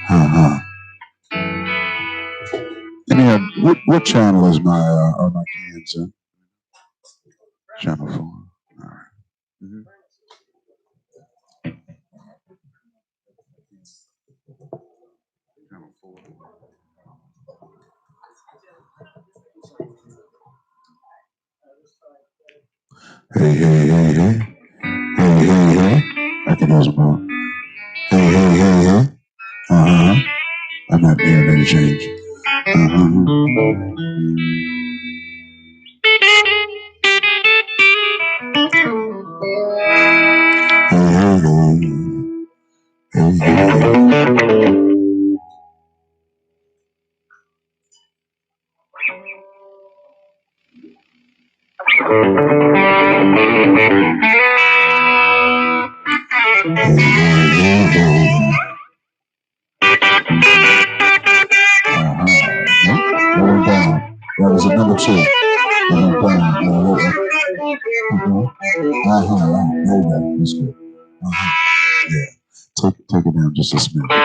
Uh-huh. What channel is my are my cans in? Channel 4. All right. Mhm. Channel 4. Hey. Hey. I can use more. Hey. Uh-huh. I'm not hearing any change. Lower down. That was another two. Lower down. Lower down. That's good. Yeah. Take it down just a smidge.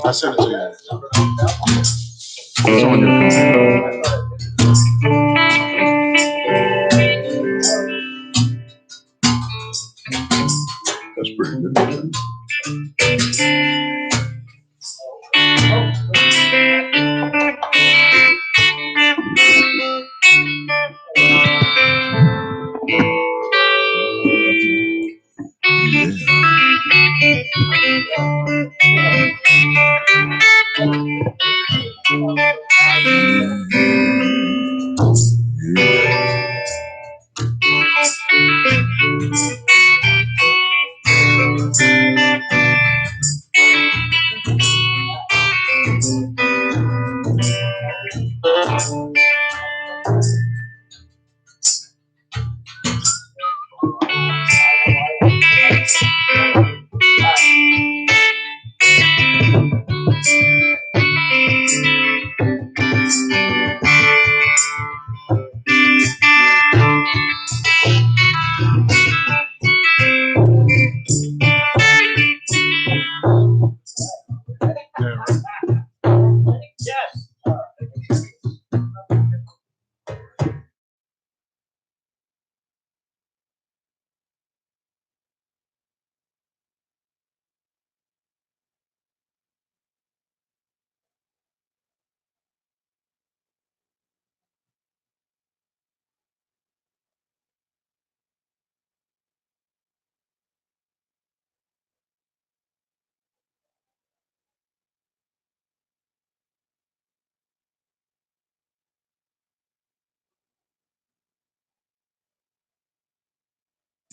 I sent it to you. It's on your phone. That's pretty good. Yeah.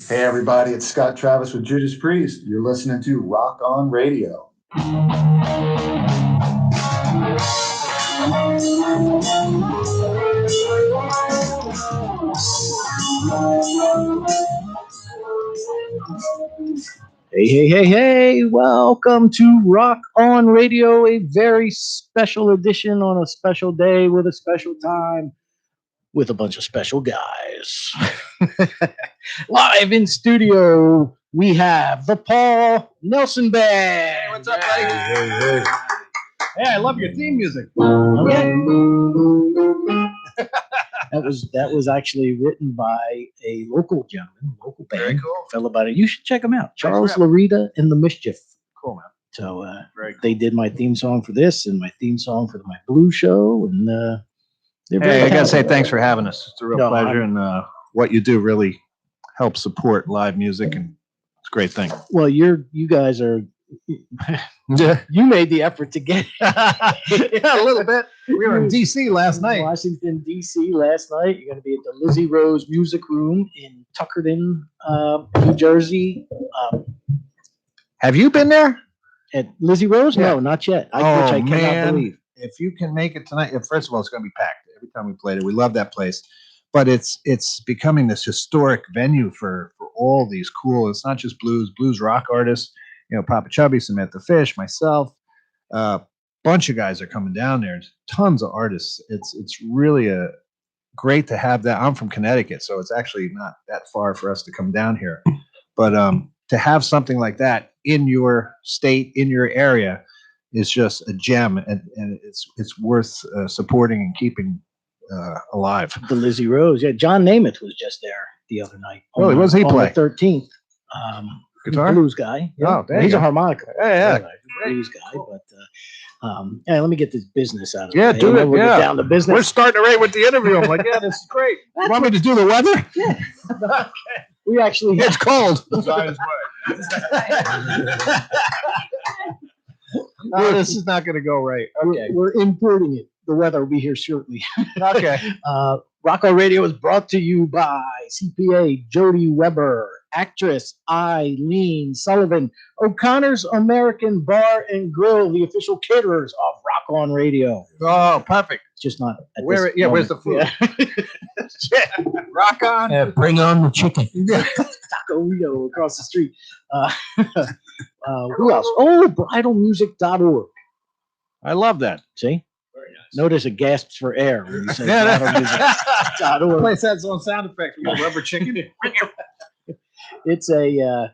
Hey everybody, it's Scott Travis with Judas Priest. You're listening to Rock On Radio. Hey, welcome to Rock On Radio, a very special edition on a special day with a special time with a bunch of special guys. Live in studio, we have the Paul Nelson Band. Hey, what's up, buddy? Hey, I love your theme music. Okay. That was actually written by a local gentleman, local band, Very cool. fellow by it. You should check them out. Charles for having Larita and the Mischief. Cool, man. So Very cool. they did my theme song for this and my theme song for my blues show, and they're very Hey, I gotta say talented. thanks for having us. It's a real No, pleasure, and what you do really helps support live music, and it's a great thing. Well, you guys are. Yeah, You made the effort to get a little bit. We were in DC last night. Washington, D.C. last night. You're going to be at the Lizzie Rose Music Room in Tuckerton, New Jersey. Have you been there? At Lizzie Rose? Yeah. No, not yet. Which I cannot believe. If you can make it tonight, first of all, it's going to be packed every time we played it. We love that place, but it's becoming this historic venue for all these cool. It's not just blues rock artists. You know, Papa Chubby, Samantha Fish, myself, bunch of guys are coming down there. Tons of artists. It's really great to have that. I'm from Connecticut, so it's actually not that far for us to come down here. But to have something like that in your state, in your area, is just a gem, and it's worth supporting and keeping alive. The Lizzie Rose. Yeah, John Namath was just there the other night. Really? What does he play? On the 13th. Guitar? Blues guy. Yeah. Oh, there you he's go. a harmonica. Yeah. Blues guy, but yeah, let me get this business out of Yeah, the way. do it, We'll yeah. get down to business. We're starting right with the interview. I'm like, yeah, this is great. You want me to do the weather? Yeah. We actually It's cold. No, this is not going to go right. Okay. we're importing it. The weather will be here shortly. Okay. Rock On Radio is brought to you by CPA Jody Weber, actress Eileen Sullivan, O'Connor's American Bar and Grill, the official caterers of Rock On Radio. Oh, perfect. Just not at Where's this the moment. food? Yeah. Rock on. Yeah, bring on the chicken. Taco Rio across the street. Who else? Oh, bridalmusic.org. I love that. See? Notice it gasps for air when you say Yeah. bridalmusic.org. Place that own sound effect for your rubber chicken. It's our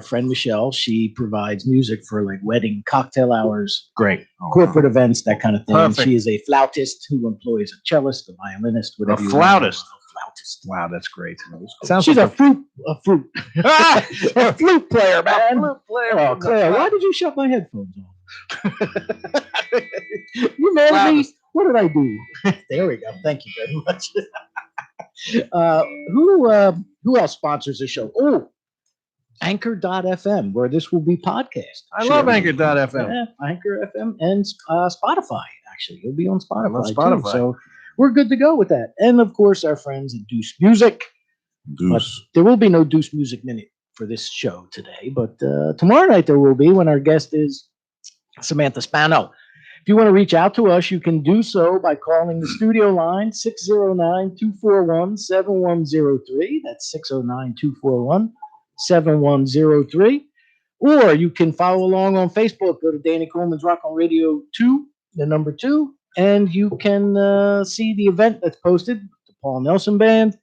friend Michelle. She provides music for like wedding cocktail hours, Great. corporate events, that kind of thing. Perfect. She is a flautist who employs a cellist, a violinist, whatever. A you want to flautist? call it. A flautist. Wow, that's great. She's a flute, a flute player, man. flute player. Oh, Claire, why did you shut my headphones off? You mad at me? What did I do? There we go. Thank you very much. Who else sponsors the show? Oh, Anchor.fm, where this will be podcast. I love Anchor.fm. Yeah, Anchor FM and Spotify. Actually, you'll be on Spotify. I love too. Spotify. So we're good to go with that. And of course, our friends at Deuce Music. But there will be no Deuce Music Minute for this show today, but tomorrow night there will be, when our guest is Samantha Spano. If you want to reach out to us, you can do so by calling the studio line 609-241-7103. That's 609-241-7103. Or you can follow along on Facebook. Go to Danny Coleman's Rock on Radio 2, the number 2, and you can see the event that's posted, the Paul Nelson Band,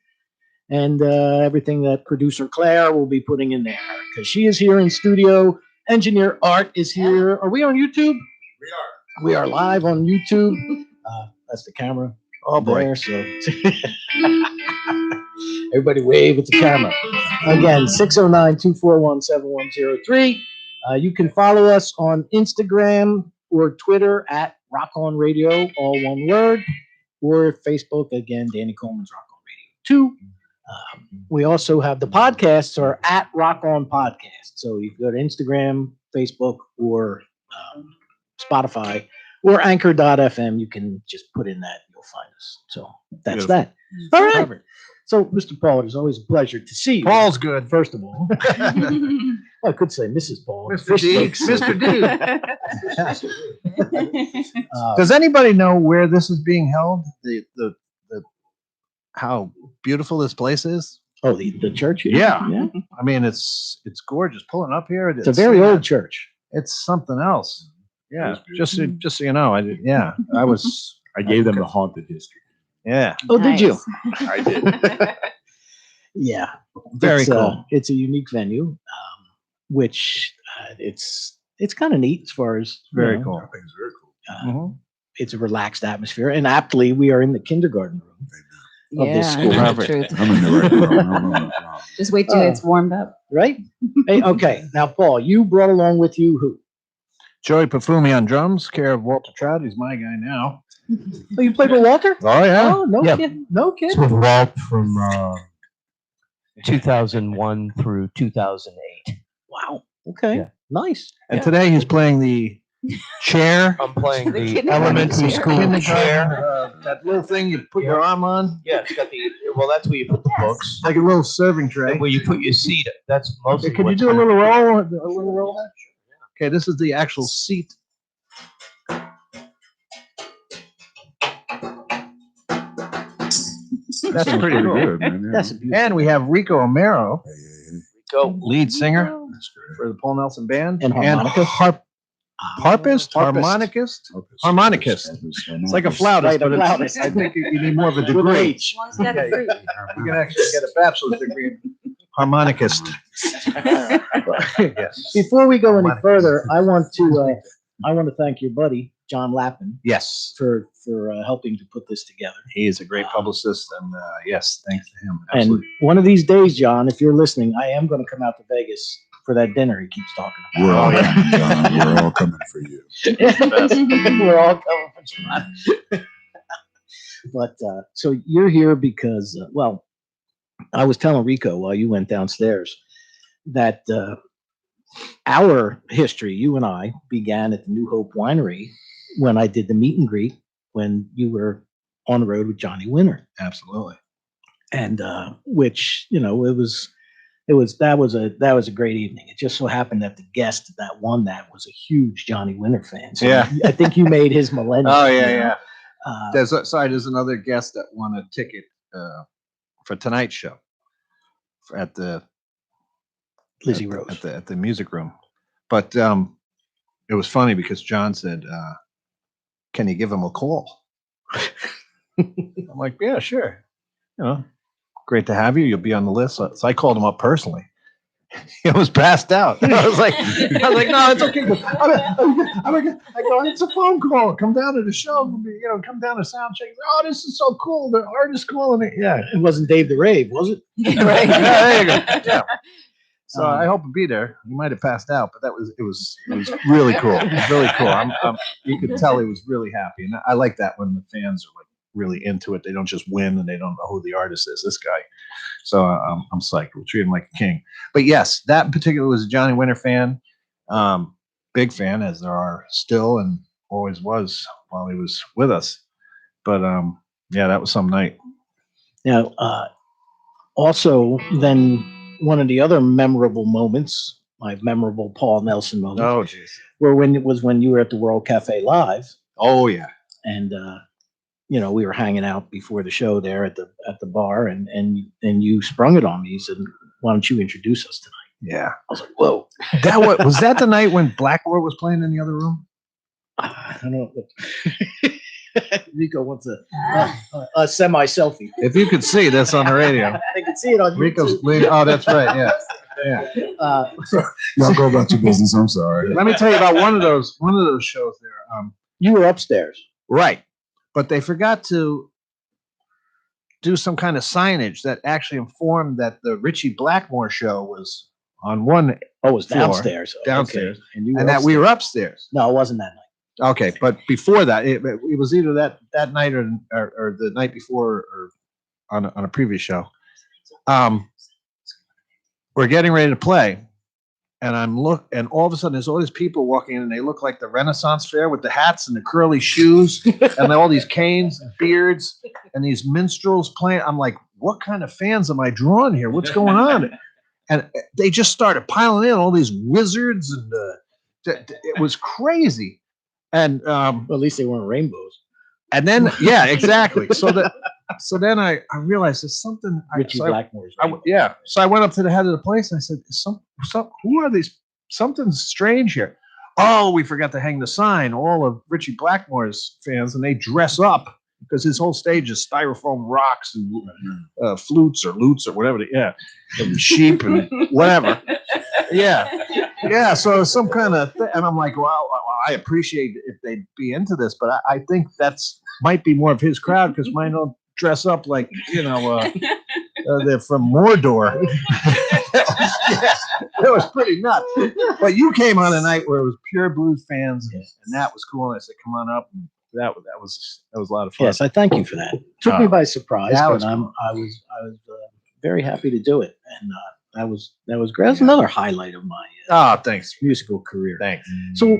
and everything that producer Claire will be putting in there, because she is here in studio. Engineer Art is here. Are we on YouTube? We are live on YouTube. That's the camera. Oh, boy. There, so everybody wave at the camera. Again, 609-241-7103. You can follow us on Instagram or Twitter at Rock On Radio, all one word, or Facebook, again, Danny Coleman's Rock On Radio 2. We also have the podcasts are at Rock On Podcast. So you can go to Instagram, Facebook, or Spotify, or Anchor.fm. You can just put in that, you'll find us. So that's Beautiful. that. All right. Perfect. So, Mr. Paul, it is always a pleasure to see you. Paul's good. First of all, I could say Mrs. Paul. Mr. D. Mr. D. Uh, Does anybody know where this is being held? The how beautiful this place is? oh, the church here? Yeah. Yeah. I mean, it's gorgeous. Pulling up here, It's a very old church. It's something else. Yeah, It's just so you know, I did. Yeah, I was. I gave them the haunted history. Yeah, Oh, did you? I did. Yeah. very It's, cool. It's a unique venue, which it's kind of neat as far as you Very know, cool. That thing's very cool. Mhm. It's a relaxed atmosphere, and aptly, we are in the kindergarten room. Of this Yeah, school. that's the Perfect. truth. I'm in the right room. I'm in the right room. Just wait till it's warmed up. Right? Hey, okay. Now, Paul, you brought along with you who? Joey Pafumi on drums, care of Walter Trout. He's my guy now. Oh, you played with Walter? Oh yeah. Oh, no Yeah. kid. No kid. It's with Walt from 2001 through 2008. Wow. Okay. Yeah. Nice. And today he's playing the chair. I'm playing The the kindergarten elementary chair. school Kindergarten, chair. that little thing you put your arm on, Yeah, it's got the, well, that's where you put the Yes. books. like a little serving tray. And where you put your seat. That's mostly. Could you what's do a gonna- little roll? A little roll? Okay, this is the actual seat. That's pretty cool. good, man. Yeah. That's a beautiful. And we have Rico Omero, Hey, hey, hey. Go. lead singer That's great. for the Paul Nelson Band, And harmonica? harpist, Harpist. harmonicist. Harmonicist. It's like a flautist, Right, a but it's, flautist. I think you need more of a With an degree. H. As long as you got the fruit. You can actually get a bachelor's degree in harmonicist. Yes. Before we go any Harmonicist. further, I want to thank your buddy John Lappin Yes. for helping to put this together. He is a great publicist, and yes, thanks to him. And Absolutely. one of these days, John, if you're listening, I am going to come out to Vegas for that dinner he keeps talking We're about. all coming, John. We're all coming for you. We're all coming for John. But so you're here because, well, I was telling Rico while you went downstairs that our history, you and I, began at the New Hope Winery when I did the meet and greet when you were on the road with Johnny Winter. Absolutely. And which, you know, that was a great evening. It just so happened that the guest that won that was a huge Johnny Winter fan. So Yeah. I think you made his millennium. Oh, you yeah, know? yeah. Uh, There's another guest that won a ticket for tonight's show at the Lizzie at the- Rose. at the music room. But it was funny because John said, "Can you give him a call?" I'm like, "Yeah, sure. You know, great to have you. You'll be on the list." So I called him up personally. He was passed out. I was like, "No, it's okay." I go, "It's a phone call. Come down to the show. You know, come down to sound check." Oh, this is so cool. The artist calling it. Yeah. It wasn't Dave the Rave, was it? Right. Yeah, there you go. Yeah. So Um, I hope to be there. He might have passed out, but it was really cool. It was really cool. You could tell he was really happy, and I like that when the fans are like really into it. They don't just win and they don't know who the artist is. This guy. So I'm psyched. We'll treat him like a king. But yes, that in particular was a Johnny Winter fan. Big fan, as there are still and always was while he was with us. But yeah, that was some night. Now, also, then one of the other memorable moments, my memorable Paul Nelson moment, Oh jeez. were when you were at the World Cafe Live, Oh yeah. and you know, we were hanging out before the show there at the bar, and you sprung it on me. You said, "Why don't you introduce us tonight?" Yeah. I was like, "Whoa!" That was that the night when Blackmore was playing in the other room? I don't know. Rico wants a semi selfie. If you could see this on the radio, I can see it on Rico's YouTube. leaning. Oh, that's right. Yeah. Yeah. Y'all go about your business. I'm sorry. Let me tell you about one of those shows there. You were upstairs. Right. But they forgot to do some kind of signage that actually informed that the Richie Blackmore show was on one, Oh, it was Floor. downstairs. Okay. Downstairs. And you were and that we upstairs. were upstairs. No, it wasn't that night. Okay, but before that, it was either that night or the night before or on a previous show. We're getting ready to play, and and all of a sudden there's all these people walking in, and they look like the Renaissance fair with the hats and the curly shoes and all these canes and beards and these minstrels playing. I'm like, what kind of fans am I drawing here? What's going on? And they just started piling in, all these wizards, and it was crazy. And Well, at least they weren't rainbows. and then yeah, exactly. So then I realized there's something. Richie so Blackmore's I, rainbow. yeah. So I went up to the head of the place and I said, who are these? Something's strange here. Oh, we forgot to hang the sign. All of Richie Blackmore's fans, and they dress up because his whole stage is styrofoam rocks and flutes or lutes or whatever. And sheep and whatever. Yeah. So some kind of thing. And I'm like, well, I appreciate if they'd be into this, but I think that's might be more of his crowd because mine don't dress up like, they're from Mordor. It was pretty nuts. But you came on a night where it was pure blues fans, and that was cool. And I said, "Come on up." And that was a lot of fun. Yes, I thank you for that. Took me by surprise, that but was I was very happy to do it, and that was great. That's another highlight of my Thanks. musical career. Thanks. So,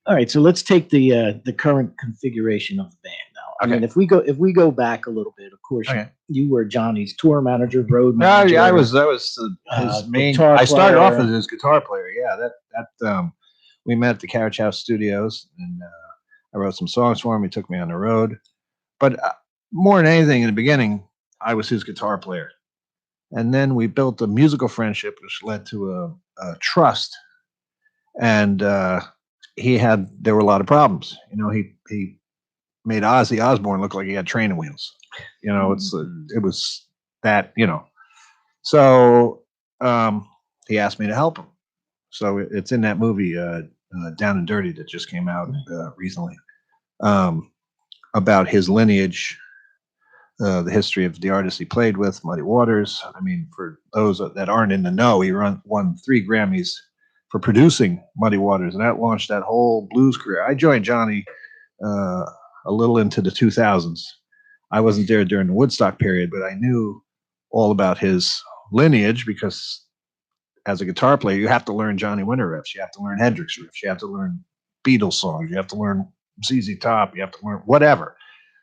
all right, so let's take the current configuration of the band now. I Okay. mean, if we go back a little bit, of course, Okay. you were Johnny's tour manager, road No, manager. I was his main. guitar I started off player. as his guitar player. Yeah, that we met at the Carriage House Studios, and I wrote some songs for him. He took me on the road, but more than anything, in the beginning, I was his guitar player, and then we built a musical friendship, which led to a trust. And there were a lot of problems. He made Ozzy Osbourne look like he had training wheels. It was that. So he asked me to help him. So it's in that movie Down and Dirty that just came out recently, about his lineage, the history of the artists he played with, Muddy Waters. I mean, for those that aren't in the know, he won 3 Grammys for producing Muddy Waters, and that launched that whole blues career. I joined Johnny a little into the 2000s. I wasn't there during the Woodstock period, but I knew all about his lineage because as a guitar player, you have to learn Johnny Winter riffs. You have to learn Hendrix riffs. You have to learn Beatles songs. You have to learn ZZ Top. You have to learn whatever.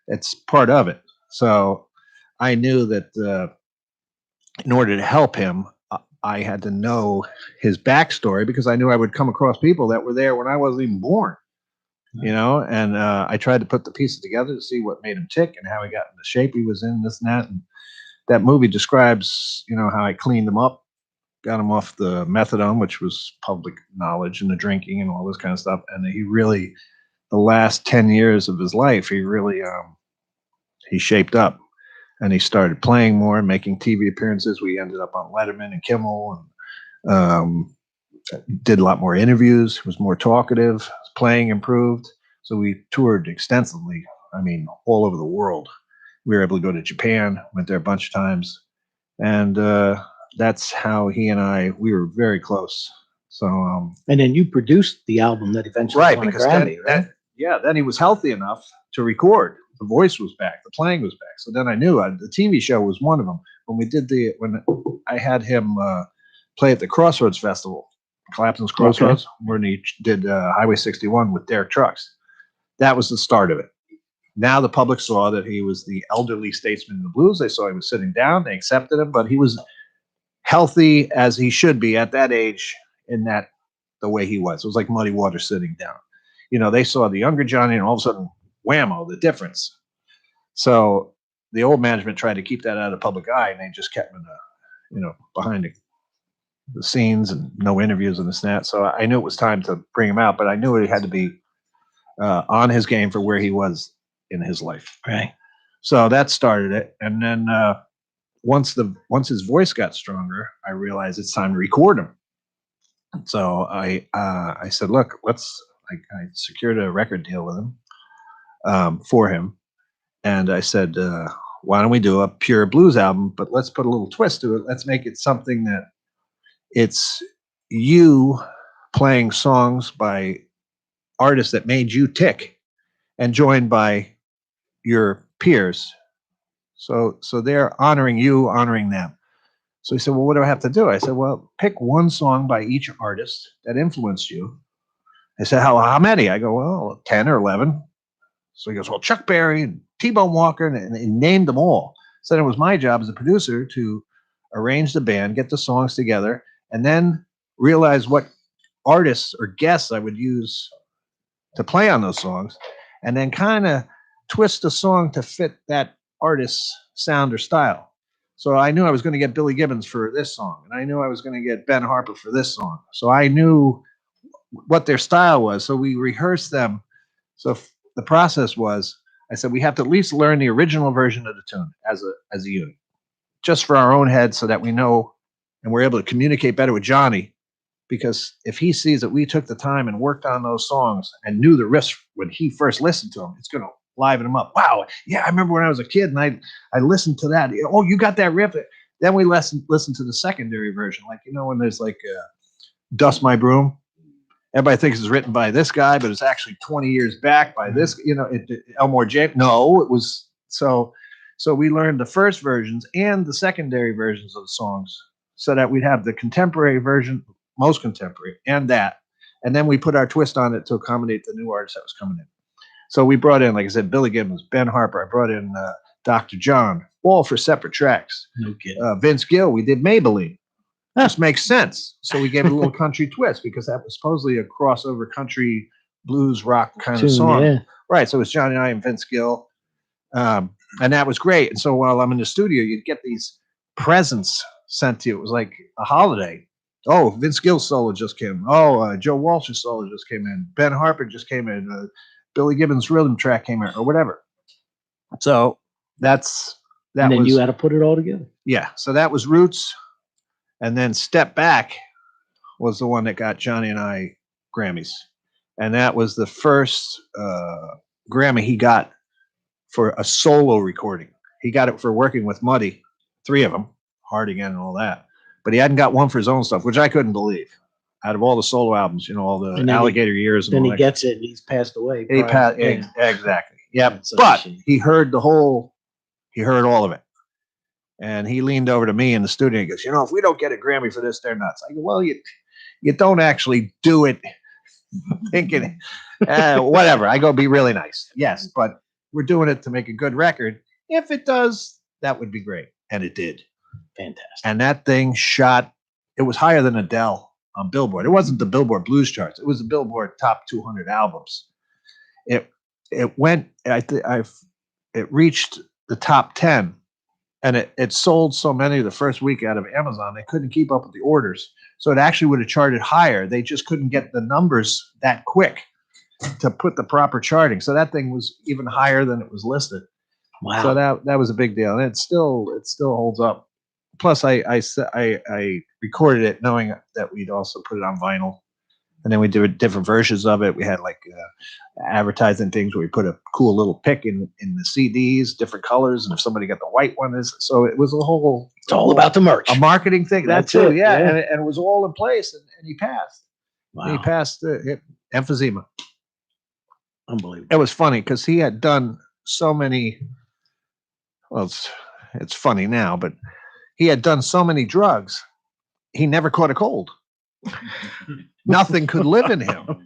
It's part of it. So I knew that in order to help him, I had to know his backstory because I knew I would come across people that were there when I wasn't even born. And I tried to put the pieces together to see what made him tick and how he got in the shape he was in, this and that. And that movie describes, how I cleaned him up, got him off the methadone, which was public knowledge, and the drinking and all this kind of stuff. And he really, the last 10 years of his life, he really, he shaped up and he started playing more and making TV appearances. We ended up on Letterman and Kimmel and did a lot more interviews, was more talkative, his playing improved. So we toured extensively. I mean, all over the world. We were able to go to Japan, went there a bunch of times. And that's how he and we were very close. So, and then you produced the album that eventually right, won a because Grammy, right? then he was healthy enough to record. The voice was back, the playing was back. So then I knew the TV show was one of them. When I had him play at the Crossroads Festival, Clapton's Crossroads, where he did Highway 61 with Derek Trucks. That was the start of it. Now the public saw that he was the elderly statesman in the blues. They saw he was sitting down. They accepted him, but he was healthy as he should be at that age in the way he was. It was like Muddy Waters sitting down. They saw the younger Johnny and all of a sudden, whammo, the difference. So the old management tried to keep that out of the public eye, and they just kept him behind the scenes and no interviews and this and that. So I knew it was time to bring him out, but I knew it had to be on his game for where he was in his life. Right. So that started it. And then once his voice got stronger, I realized it's time to record him. So I said, look, I secured a record deal with him for him. And I said, why don't we do a pure blues album, but let's put a little twist to it. Let's make it something that it's you playing songs by artists that made you tick and joined by your peers. So they're honoring you, honoring them. So he said, well, what do I have to do? I said, well, pick one song by each artist that influenced you. I said, how many? I go, well, 10 or 11. So he goes, well, Chuck Berry and T-Bone Walker, and he named them all. So then it was my job as a producer to arrange the band, get the songs together, and then realize what artists or guests I would use to play on those songs, and then kind of twist the song to fit that artist's sound or style. So I knew I was going to get Billy Gibbons for this song, and I knew I was going to get Ben Harper for this song. So I knew what their style was. So we rehearsed them. So the process was, I said, we have to at least learn the original version of the tune as a unit, just for our own heads, so that we know and we're able to communicate better with Johnny. Because if he sees that we took the time and worked on those songs and knew the riffs when he first listened to them, it's going to liven him up. Wow, yeah, I remember when I was a kid and I listened to that. Oh, you got that riff? Then we listen to the secondary version, like when there's like "Dust My Broom." Everybody thinks it's written by this guy, but it's actually 20 years back by this. Elmore James. No, it was so. So we learned the first versions and the secondary versions of the songs, so that we'd have the contemporary version, most contemporary, and then we put our twist on it to accommodate the new artist that was coming in. So we brought in, like I said, Billy Gibbons, Ben Harper. I brought in Dr. John, all for separate tracks. No kidding. Vince Gill. We did Maybelline. Just makes sense. So we gave it a little country twist, because that was supposedly a crossover country blues rock kind of song. Yeah. Right. So it was Johnny and I and Vince Gill. And that was great. And so while I'm in the studio, you'd get these presents sent to you. It was like a holiday. Oh, Vince Gill's solo just came. Oh, Joe Walsh's solo just came in. Ben Harper just came in. Billy Gibbons' rhythm track came in, or whatever. So that And then was, you had to put it all together. yeah. So that was Roots. And then Step Back was the one that got Johnny and I Grammys. And that was the first Grammy he got for a solo recording. He got it for working with Muddy, 3 of them, Hardigan and all that. But he hadn't got one for his own stuff, which I couldn't believe. Out of all the solo albums, all the And then Alligator Years. And Then all he that. gets it and he's passed away. He prior- passed, exactly. Yep. That's such a But shame. he heard he heard all of it. And he leaned over to me in the studio and he goes, if we don't get a Grammy for this, they're nuts. I go, well, you don't actually do it thinking, whatever. I go, be really nice. Yes, but we're doing it to make a good record. If it does, that would be great. And it did. Fantastic. And that thing shot, it was higher than Adele on Billboard. It wasn't the Billboard Blues charts. It was the Billboard Top 200 albums. It went, it reached the top 10. And it sold so many the first week out of Amazon, they couldn't keep up with the orders. So it actually would have charted higher. They just couldn't get the numbers that quick to put the proper charting. So that thing was even higher than it was listed. Wow. So that was a big deal, and it still holds up. Plus, I recorded it knowing that we'd also put it on vinyl, and then we did different versions of it. We had like advertising things where we put a cool little pic in the CDs, different colors, and if somebody got the white one, so it was It's all about the merch. a marketing thing. That's That's it, it, yeah. yeah. And it was all in place, and he passed. Wow. He passed emphysema. Unbelievable. It was funny because he had done so many. Well, it's funny now, but he had done so many drugs. He never caught a cold. Nothing could live in him.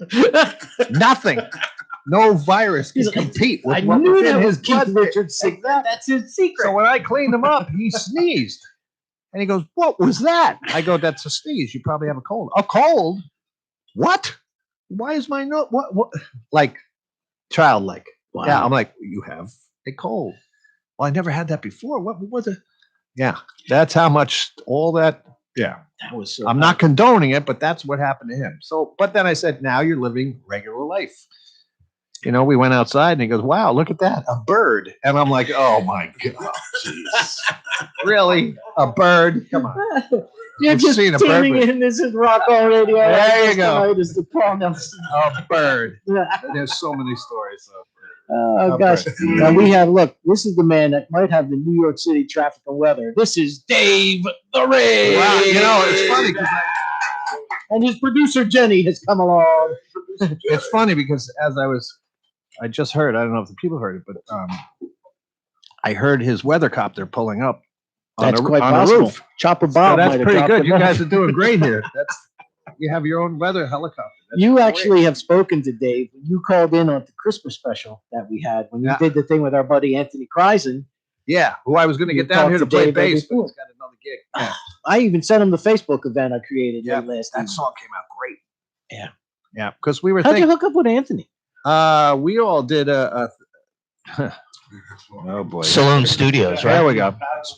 Nothing. No virus He's could like, compete with I what knew was in that his was Keith blood. Richards' secret. That's his secret. So when I cleaned him up, he sneezed. And he goes, "What was that?" I go, "That's a sneeze. You probably have a cold." "A cold? What? Why is my nose?" What? Like, childlike. Wow. Yeah, I'm like, "You have a cold." "Well, I never had that before. What was it?" Yeah, that's how much all that. Yeah, That was so I'm not condoning it, but that's what happened to him. So, but then I said, "Now you're living regular life." We went outside and he goes, "Wow, look at that, a bird." And I'm like, "Oh my God, jeez. Really? A bird? Come on." You're I've just seen a bird tuning with- in. This is Rock On Radio. There you go. Tonight is the Paul Nelson. A bird. There's so many stories. Oh A gosh. bird. Now we have, look, this is the man that might have the New York City traffic and weather. This is Dave the Ray. Wow, it's funny because And his producer Jenny has come along. it's funny because I just heard. I don't know if the people heard it, but I heard his weather copter pulling up on That's a, quite on possible. a roof. Chopper So Bob might that's have pretty dropped good. him You off. guys are doing great here. You have your own weather helicopter. That's You great. actually have spoken to Dave. You called in on the Christmas special that we had when you Yeah. did the thing with our buddy Anthony Kreisen. Yeah, who I was going to You get down talked here to to play Dave right bass, but before. he's got another gig. Yeah, I even sent him the Facebook event I created Yeah, late last that evening. song came out great. Yeah. Yeah, because we were How'd you thinking, hook up with Anthony? we all did a oh boy. Saloon Studios, right? There we go.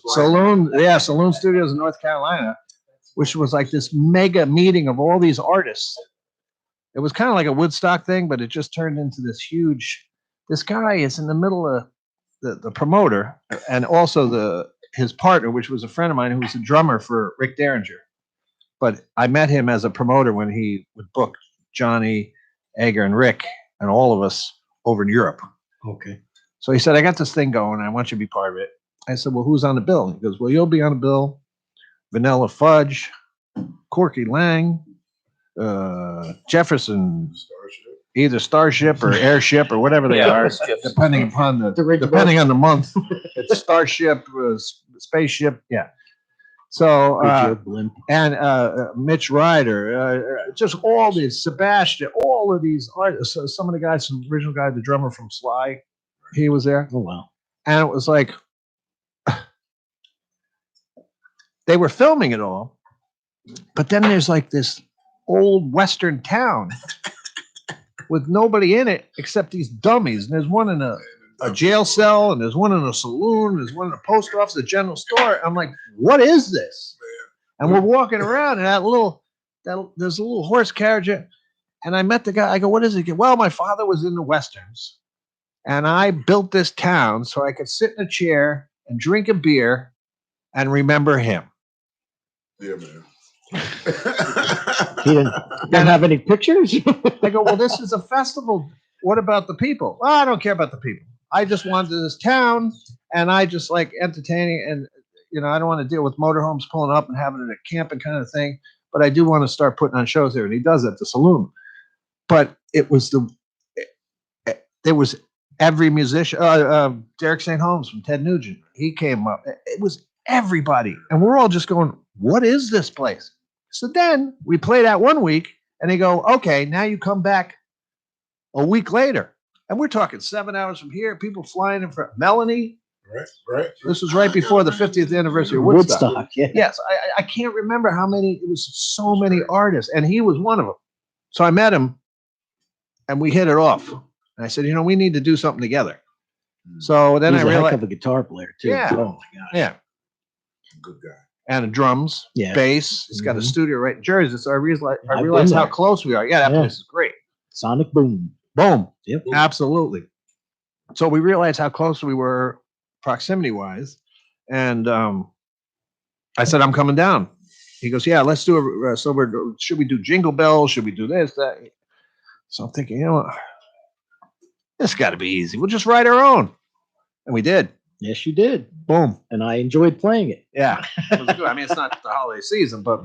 Saloon Studios in North Carolina, which was like this mega meeting of all these artists. It was kind of like a Woodstock thing, but it just turned into this huge. This guy is in the middle of the promoter and also his partner, which was a friend of mine who was a drummer for Rick Derringer. But I met him as a promoter when he would book Johnny, Egger, and Rick and all of us over in Europe. Okay. So he said, I got this thing going. I want you to be part of it. I said, well, who's on the bill? He goes, well, you'll be on the bill. Vanilla Fudge, Corky Lang, Jefferson, either Starship or Airship or whatever they are, depending upon depending on the month. It's Starship, Spaceship, yeah. So and Mitch Ryder, just all these Sebastian, all of these artists. Some of the guys, some original guy, the drummer from Sly, he was there. Oh wow! And it was like they were filming it all, but then there's like this old Western town with nobody in it except these dummies. And there's one in a jail cell, and there's one in a saloon, there's one in a post office, a general store. I'm like, what is this? And we're walking around, and there's a little horse carriage. And I met the guy. I go, what is it? Well, my father was in the Westerns, and I built this town so I could sit in a chair and drink a beer and remember him. Yeah, man. He didn't have any pictures. I go, well, this is a festival. What about the people? Well, I don't care about the people. I just wanted this town, and I just like entertaining, and I don't want to deal with motorhomes pulling up and having it a camping kind of thing. But I do want to start putting on shows here, and he does at the saloon. But it was there was every musician. Derek St. Holmes from Ted Nugent, he came up. It was everybody, and we're all just going, what is this place? So then we play that one week, and they go, okay, now you come back a week later. And we're talking 7 hours from here, people flying in from Melanie. Right. This was right before the 50th anniversary of Woodstock. Yeah. Yes, I can't remember how many, it was so many artists, and he was one of them. So I met him, and we hit it off. And I said, we need to do something together. So then He's I a heck realized, of a guitar player too. Yeah. Oh my gosh. yeah, Good guy. and drums, Yeah. bass. He's got a Mhm. studio right in Jersey. So I realized I've been how there. close we are. Yeah, that Yeah. place is great. Sonic Boom. Boom. Yep. Absolutely. So we realized how close we were proximity wise. And I said, I'm coming down. He goes, yeah, let's do it. Should we do Jingle Bells? Should we do this, that? So I'm thinking, this got to be easy. We'll just write our own. And we did. Yes, you did, Boom. and I enjoyed playing it. Yeah. It was good. I mean, it's not the holiday season, but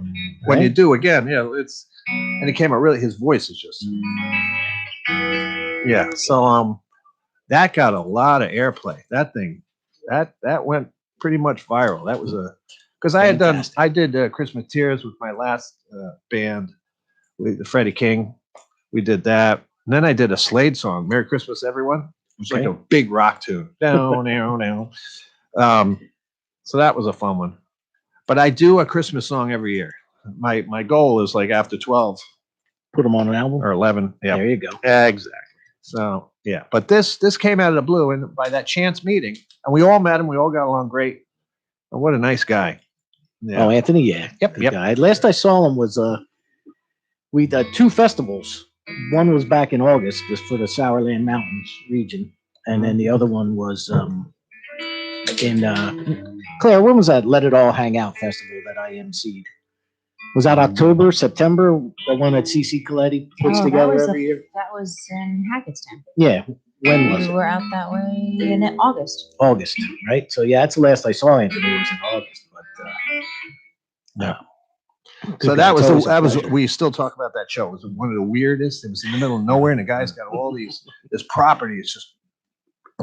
when you do again, and it came out really, his voice is just, yeah. So, that got a lot of airplay. That thing, that went pretty much viral. That was because I did Christmas Tears with my last band, with Freddie King. We did that. And then I did a Slade song, Merry Christmas, Everyone. It was like a big rock tune. Down, down, down. So that was a fun one. But I do a Christmas song every year. My goal is like after 12 Put them on an album. or 11. Yeah, There you go. exactly. So yeah, but this came out of the blue, and by that chance meeting, and we all met him. We all got along great. And what a nice guy. Yeah. Oh, Anthony, yeah. Yep, Good yep. guy. Last I saw him was we did 2 festivals. One was back in August, just for the Sourland Mountains region, and then the other one was in Claire. When was that? Let It All Hang Out festival that I emceed. Was that October, September? The one that CC Coletti puts Oh, that together was every year. That was in Hackettstown. Yeah. When was We it? were out that way in August. August, right? So yeah, that's the last I saw Anthony was in August. But So good that guy. was It's always a that was pleasure. we still talk about that show. It was one of the weirdest. It was in the middle of nowhere, and the guy's got all this property. It's just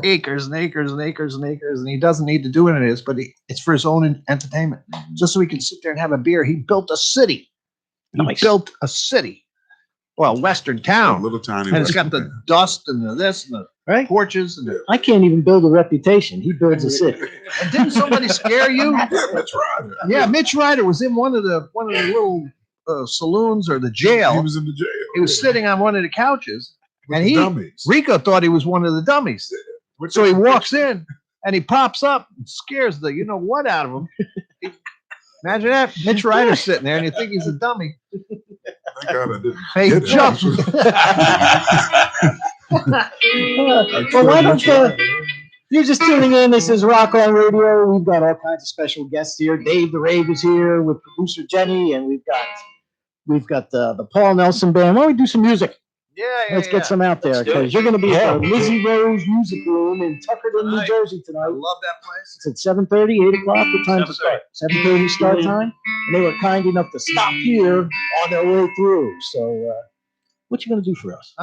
acres and acres and acres and acres, and he doesn't need to do any of this, but it's for his own entertainment, just so he can sit there and have a beer. He built a city. He Nice. built a city. well, Western A town. little tiny. And it's got Western the town. dust and the this and the Right? porches. And, the, I can't even build a reputation. He builds a city. and didn't somebody scare you? Yeah, Mitch Ryder. Yeah, Mitch Ryder was in one of the little saloons or the jail. He was in the jail. He was sitting on one of the couches, with and the he dummies. Rico thought he was one of the dummies. With So the- he walks in and he pops up and scares the you know what out of him. Imagine that, Mitch Ryder's sitting there and you think he's a dummy. Thank God I didn't. Hey, get him. jump. Well, why don't you're just tuning in? This is Rock on Radio. We've got all kinds of special guests here. Dave the Rave is here with producer Jenny, and we've got the Paul Nelson Band. Why don't we do some music? Let's get some out there Let's do it. because you're going to be at the Lizzie Rose Music Room in Tuckerton, New Right. Jersey I tonight. love that place. It's at 7:30, 8 o'clock. What time to 7:30. start? 7:30 start time. And they were kind enough to stop here on their way through. So, what you going to do for us?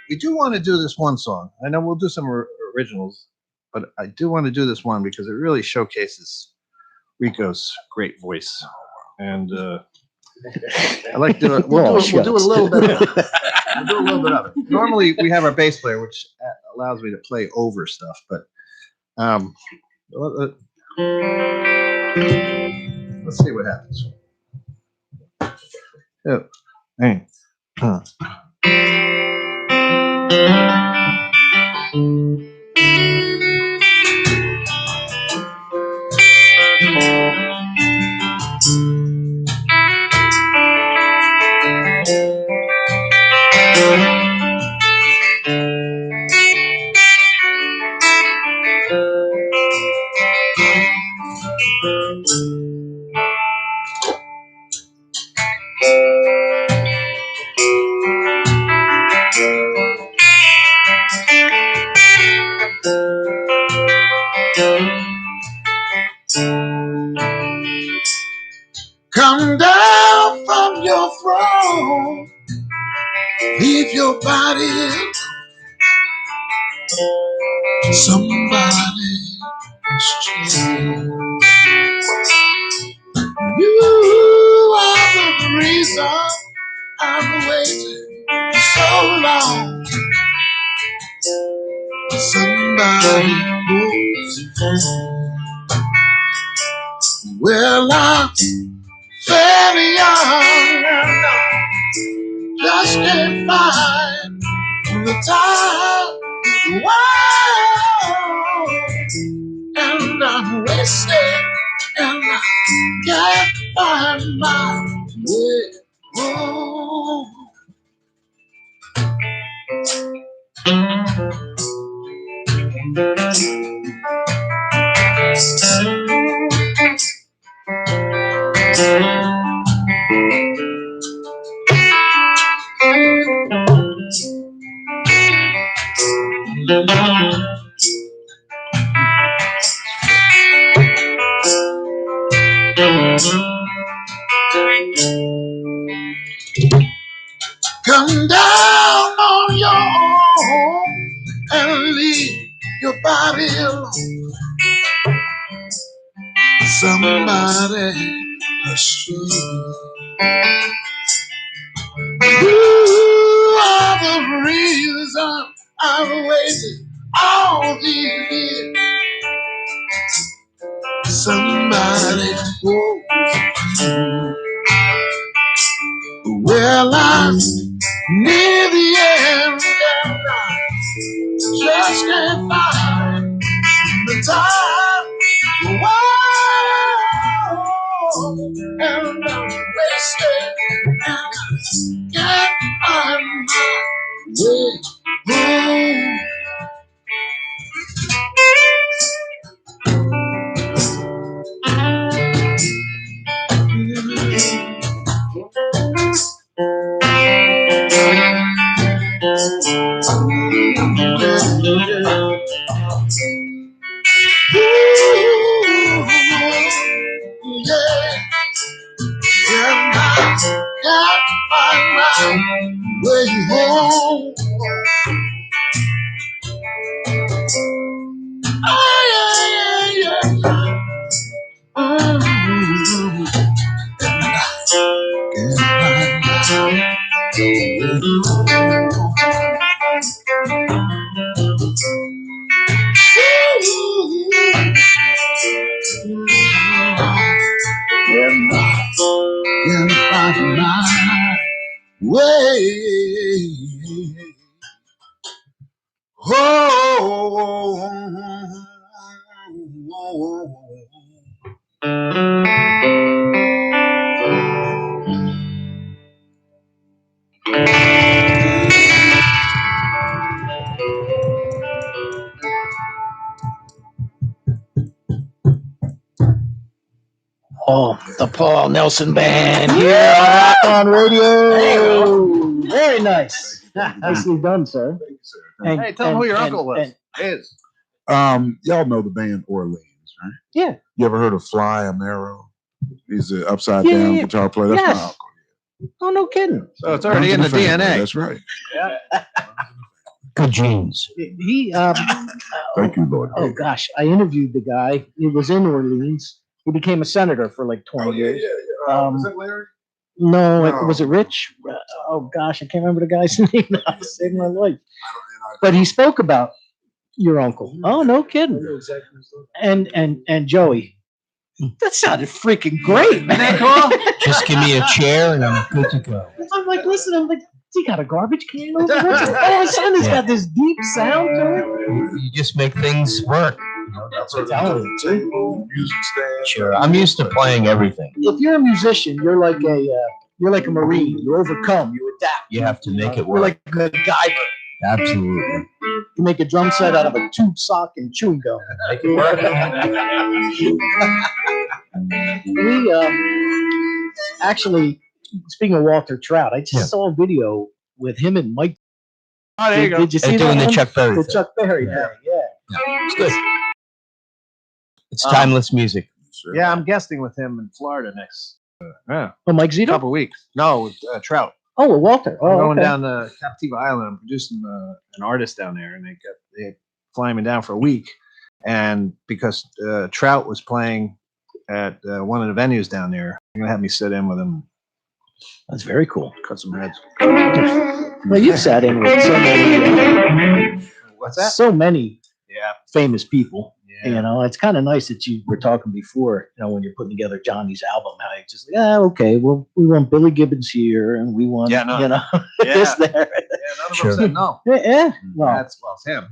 We do want to do this one song. I know we'll do some originals, but I do want to do this one because it really showcases Rico's great voice. And I like to do it. We'll do a little bit of it. We'll do a little bit of it. Normally we have our bass player, which allows me to play over stuff, but let's see what happens. Oh, hey. Come down from your throne. Leave your body. Somebody is changing. You are the reason I've waited so long. Somebody moves. Well, I'm very young and I just can't find the time. Wow, and I'm wasted and I can't find my way home. Come down on your own and leave your body alone. Somebody astray. You are the reason I've waited all these years. Somebody knows you. Well, I'm near the end and I just can't find the time. Wow, and I'm wasted and I can't find my way home. Way home. Oh, yeah, yeah, yeah. Can't find my Can't find my way. Oh, the Paul Nelson Band here on Rock On Radio. Very nice. Nicely done, sir. Thank you, sir. And- Hey, tell them who your and- uncle was. Is. Y'all know the band Orleans, right? Yeah. You ever heard of Fly Amaro? He's an upside Yeah, down yeah. guitar player. That's Yes. my uncle. Oh, no kidding. So it's already in the Family. DNA. That's right. Good genes. He, Thank you, Lord. oh gosh, I interviewed the guy. He was in Orleans. He became a senator for like 20 years. Is that Larry? No, No. was it Rich? Oh gosh, I can't remember the guy's name now. Saved my life. But he spoke about your uncle. Oh, no kidding. And Joey. That sounded freaking great, man. Just give me a chair and I'm good to go. I'm like, listen, I'm like, he got a garbage can over there. All of a sudden, he's got this deep sound to it. You just make things work. That's what table, music stand. Sure. I'm used to playing everything. If you're a musician, you're like a Marine. You overcome, you adapt. You have to make it You're work. like a MacGyver. Absolutely. You make a drum set out of a tube sock and chewing gum. Make it work. We actually, speaking of Walter Trout, I just Yeah. saw a video with him and Mike. Oh, there you go. Did you see They're that doing the one? Chuck Berry The thing. Chuck Berry thing, yeah. It's good. It's timeless music. Sure. Yeah, I'm guesting with him in Florida next Oh, Mike Zito? couple weeks. No, with Trout. Oh, well, Walter. I'm Oh, going okay. down to Captiva Island. I'm producing an artist down there, and they flying me down for a week. And because Trout was playing at one of the venues down there, they're gonna have me sit in with him, That's very cool. cut some heads. Well, you've sat in with so many, What's that? so many Yeah, famous people. yeah. You know, it's kind of nice that you were talking before, you know, when you're putting together Johnny's album, how you just, yeah, okay, well, we want Billy Gibbons here and we want, Yeah, no. you know, Yeah. this there. Yeah, none of Sure. them said no. Yeah. Well, That's well, it's him.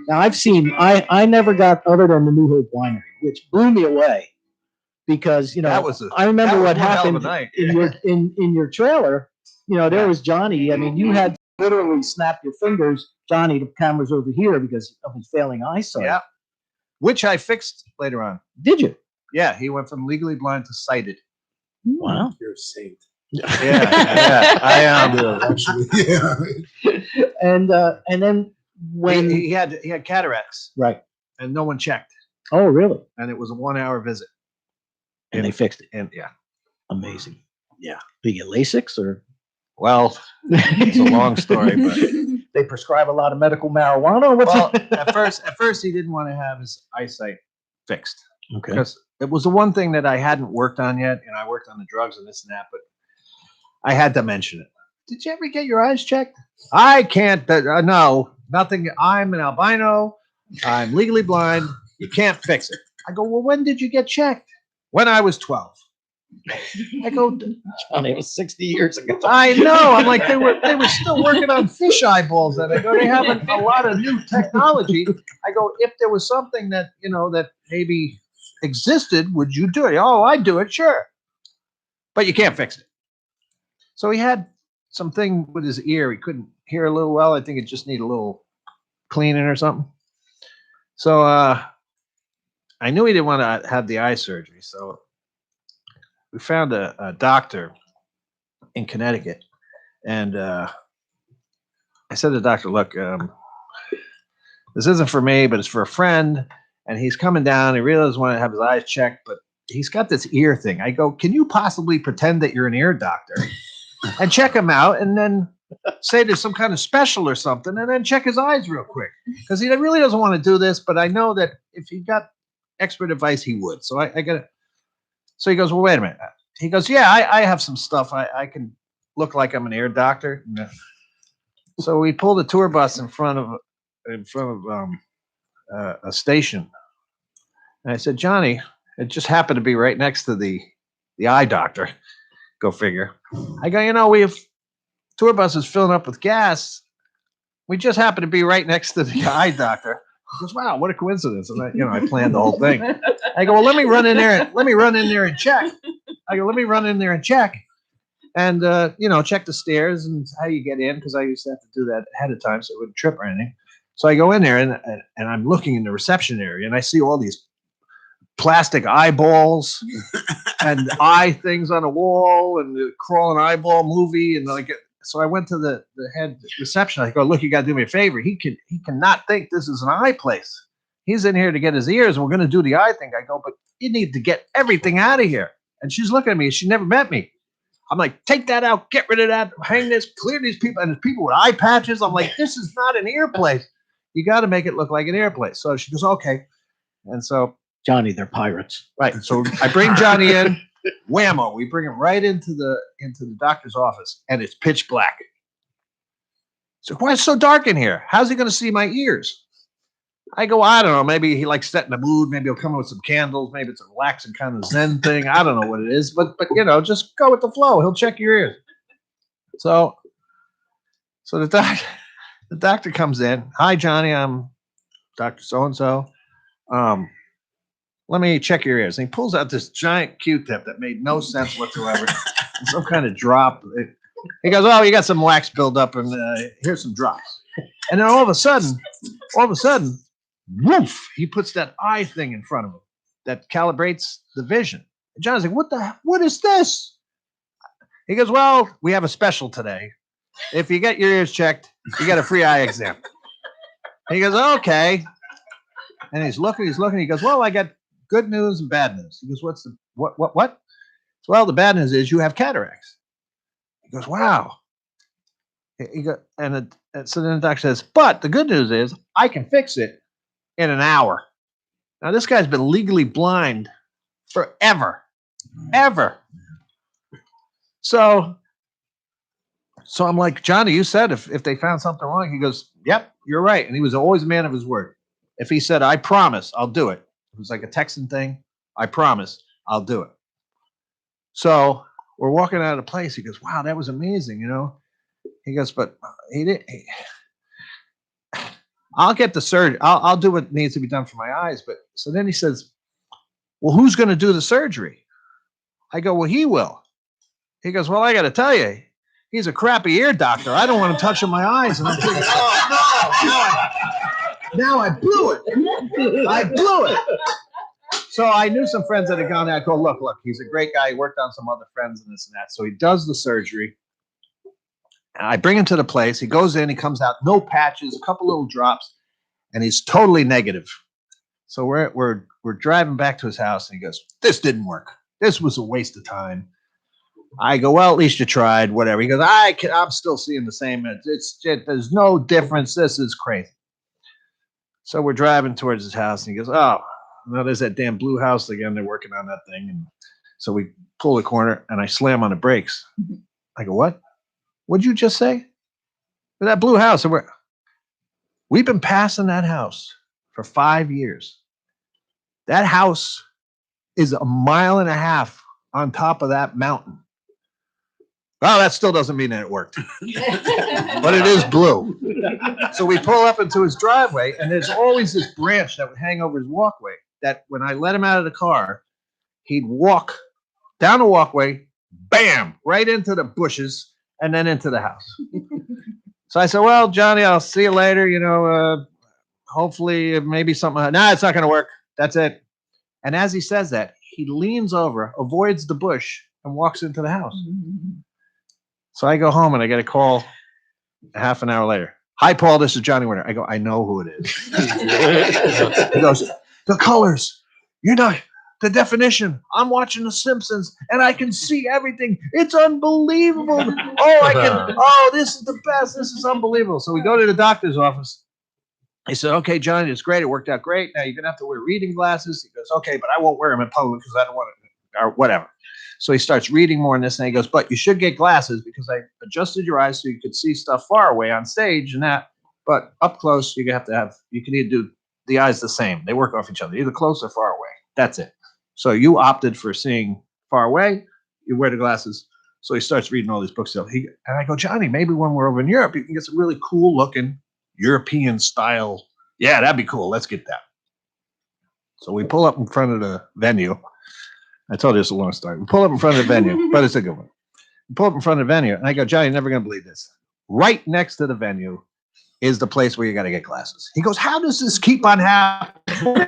now I've seen, I never got other than the New Hope Winery, which blew me away because, you know, That was I remember that was what one hell of a happened night. in your, in your trailer. You know, there was Johnny. I mean, you had literally snapped your fingers, Johnny, the camera's over here because of his failing eyesight. Yeah. Which I fixed later on. Did you? Yeah, he went from legally blind to sighted. Wow. You're a saint. Yeah, I Actually, yeah. And then when he had cataracts, right. and no one checked, Oh, really? and it was a 1 hour visit. And they fixed it. And yeah, Amazing. Yeah. Did you get LASIX or? well, it's a long story, but They prescribe a lot of medical marijuana. Or what's well, it? at first he didn't want to have his eyesight fixed Okay. because it was the one thing that I hadn't worked on yet, and I worked on the drugs and this and that, but I had to mention it. Did you ever get your eyes checked? I can't. No, nothing. I'm an albino. I'm legally blind. You can't fix it. I go, well, when did you get checked? When I was 12. I go, Johnny, it was 60 years ago. I know. I'm like, they were still working on fish eyeballs then. I go, they have a lot of new technology. I go, if there was something that, you know, that maybe existed, would you do it? Oh, I'd do it, sure. But you can't fix it. So he had something with his ear. He couldn't hear a little well. I think it just needed a little cleaning or something. So I knew he didn't want to have the eye surgery. So we found a doctor in Connecticut. And I said to the doctor, look, this isn't for me, but it's for a friend. And he's coming down. He really doesn't want to have his eyes checked, but he's got this ear thing. I go, can you possibly pretend that you're an ear doctor and check him out and then say there's some kind of special or something and then check his eyes real quick? Because he really doesn't want to do this, but I know that if he got expert advice, he would. So I got it. So he goes, well, wait a minute. He goes, yeah, I have some stuff. I can look like I'm an ear doctor. So we pulled a tour bus in front of a station. And I said, Johnny, it just happened to be right next to the the eye doctor. Go figure. I go, we have tour buses filling up with gas. We just happen to be right next to the eye doctor. He goes, wow, what a coincidence. And I planned the whole thing. I go, well, let me run in there and check. And, check the stairs and how you get in, because I used to have to do that ahead of time so it wouldn't trip or anything. So I go in there and I'm looking in the reception area and I see all these plastic eyeballs and eye things on the wall and the crawling eyeball movie. And so I went to the head reception. I go, look, you got to do me a favor. He cannot think this is an eye place. He's in here to get his ears and we're going to do the eye thing. I go, but you need to get everything out of here. And she's looking at me. She never met me. I'm like, take that out, get rid of that, hang this, clear these people. And there's people with eye patches. I'm like, this is not an ear place. You got to make it look like an ear place. So she goes, okay. And so, Johnny, they're pirates. right. So I bring Johnny in, whammo. We bring him right into the doctor's office, and it's pitch black. So why is it so dark in here? How's he going to see my ears? I go, I don't know. Maybe he likes setting the mood. Maybe he'll come in with some candles. Maybe it's a relaxing kind of Zen thing. I don't know what it is, but just go with the flow. He'll check your ears. So the doctor comes in. Hi, Johnny. I'm Dr. So-and-so. Let me check your ears. And he pulls out this giant Q-tip that made no sense whatsoever. Some kind of drop. He goes, oh, you got some wax buildup, and here's some drops. And then all of a sudden, woof, he puts that eye thing in front of him that calibrates the vision. And John's like, what is this? He goes, well, we have a special today. If you get your ears checked, you get a free eye exam. And he goes, okay. And he's looking. He goes, well, I got good news and bad news. He goes, what? Well, the bad news is you have cataracts. He goes, wow. So then the doctor says, but the good news is I can fix it in an hour. Now, this guy's been legally blind forever, ever. So I'm like, Johnny, you said if they found something wrong. He goes, yep, you're right. And he was always a man of his word. If he said, I promise, I'll do it. It was like a Texan thing. I promise, I'll do it. So we're walking out of the place. He goes, wow, that was amazing, He goes, but he didn't. I'll get the surgery. I'll do what needs to be done for my eyes. But so then he says, well, who's going to do the surgery? I go, well, he will. He goes, well, I got to tell you, he's a crappy ear doctor. I don't want him touching my eyes. And I'm thinking, oh, no. Now I blew it. So I knew some friends that had gone there. I go, look, he's a great guy. He worked on some other friends and this and that. So he does the surgery. And I bring him to the place. He goes in, he comes out, no patches, a couple little drops, and he's totally negative. So we're driving back to his house, and he goes, this didn't work. This was a waste of time. I go, well, at least you tried, whatever. He goes, I'm still seeing the same. There's no difference. This is crazy. So we're driving towards his house, and he goes, oh, no, there's that damn blue house again. They're working on that thing. And so we pull the corner, and I slam on the brakes. I go, what? What'd you just say? That blue house. And we've been passing that house for 5 years. That house is 1.5 miles on top of that mountain. Well, that still doesn't mean that it worked. But it is blue. So we pull up into his driveway, and there's always this branch that would hang over his walkway that when I let him out of the car, he'd walk down the walkway, bam, right into the bushes, and then into the house. So I said, well, Johnny, I'll see you later. Hopefully maybe something. No, it's not going to work. That's it. And as he says that, he leans over, avoids the bush, and walks into the house. So I go home and I get a call a half an hour later. Hi, Paul, this is Johnny Winter. I go, I know who it is. He goes, the colors. The definition. I'm watching The Simpsons and I can see everything. It's unbelievable. This is the best. This is unbelievable. So we go to the doctor's office. He said, okay, Johnny, it's great. It worked out great. Now you're going to have to wear reading glasses. He goes, okay, but I won't wear them in public because I don't want to, or whatever. So he starts reading more on this and he goes, but you should get glasses because I adjusted your eyes so you could see stuff far away on stage and that. But up close, you can either do the eyes the same. They work off each other, either close or far away. That's it. So you opted for seeing far away. You wear the glasses. So he starts reading all these books. And I go, Johnny, maybe when we're over in Europe, you can get some really cool looking European style. Yeah, that'd be cool. Let's get that. So we pull up in front of the venue. I told you it's a long story. We pull up in front of the venue, but it's a good one. We pull up in front of the venue, and I go, Johnny, you're never going to believe this. Right next to the venue is the place where you got to get glasses. He goes, how does this keep on happening?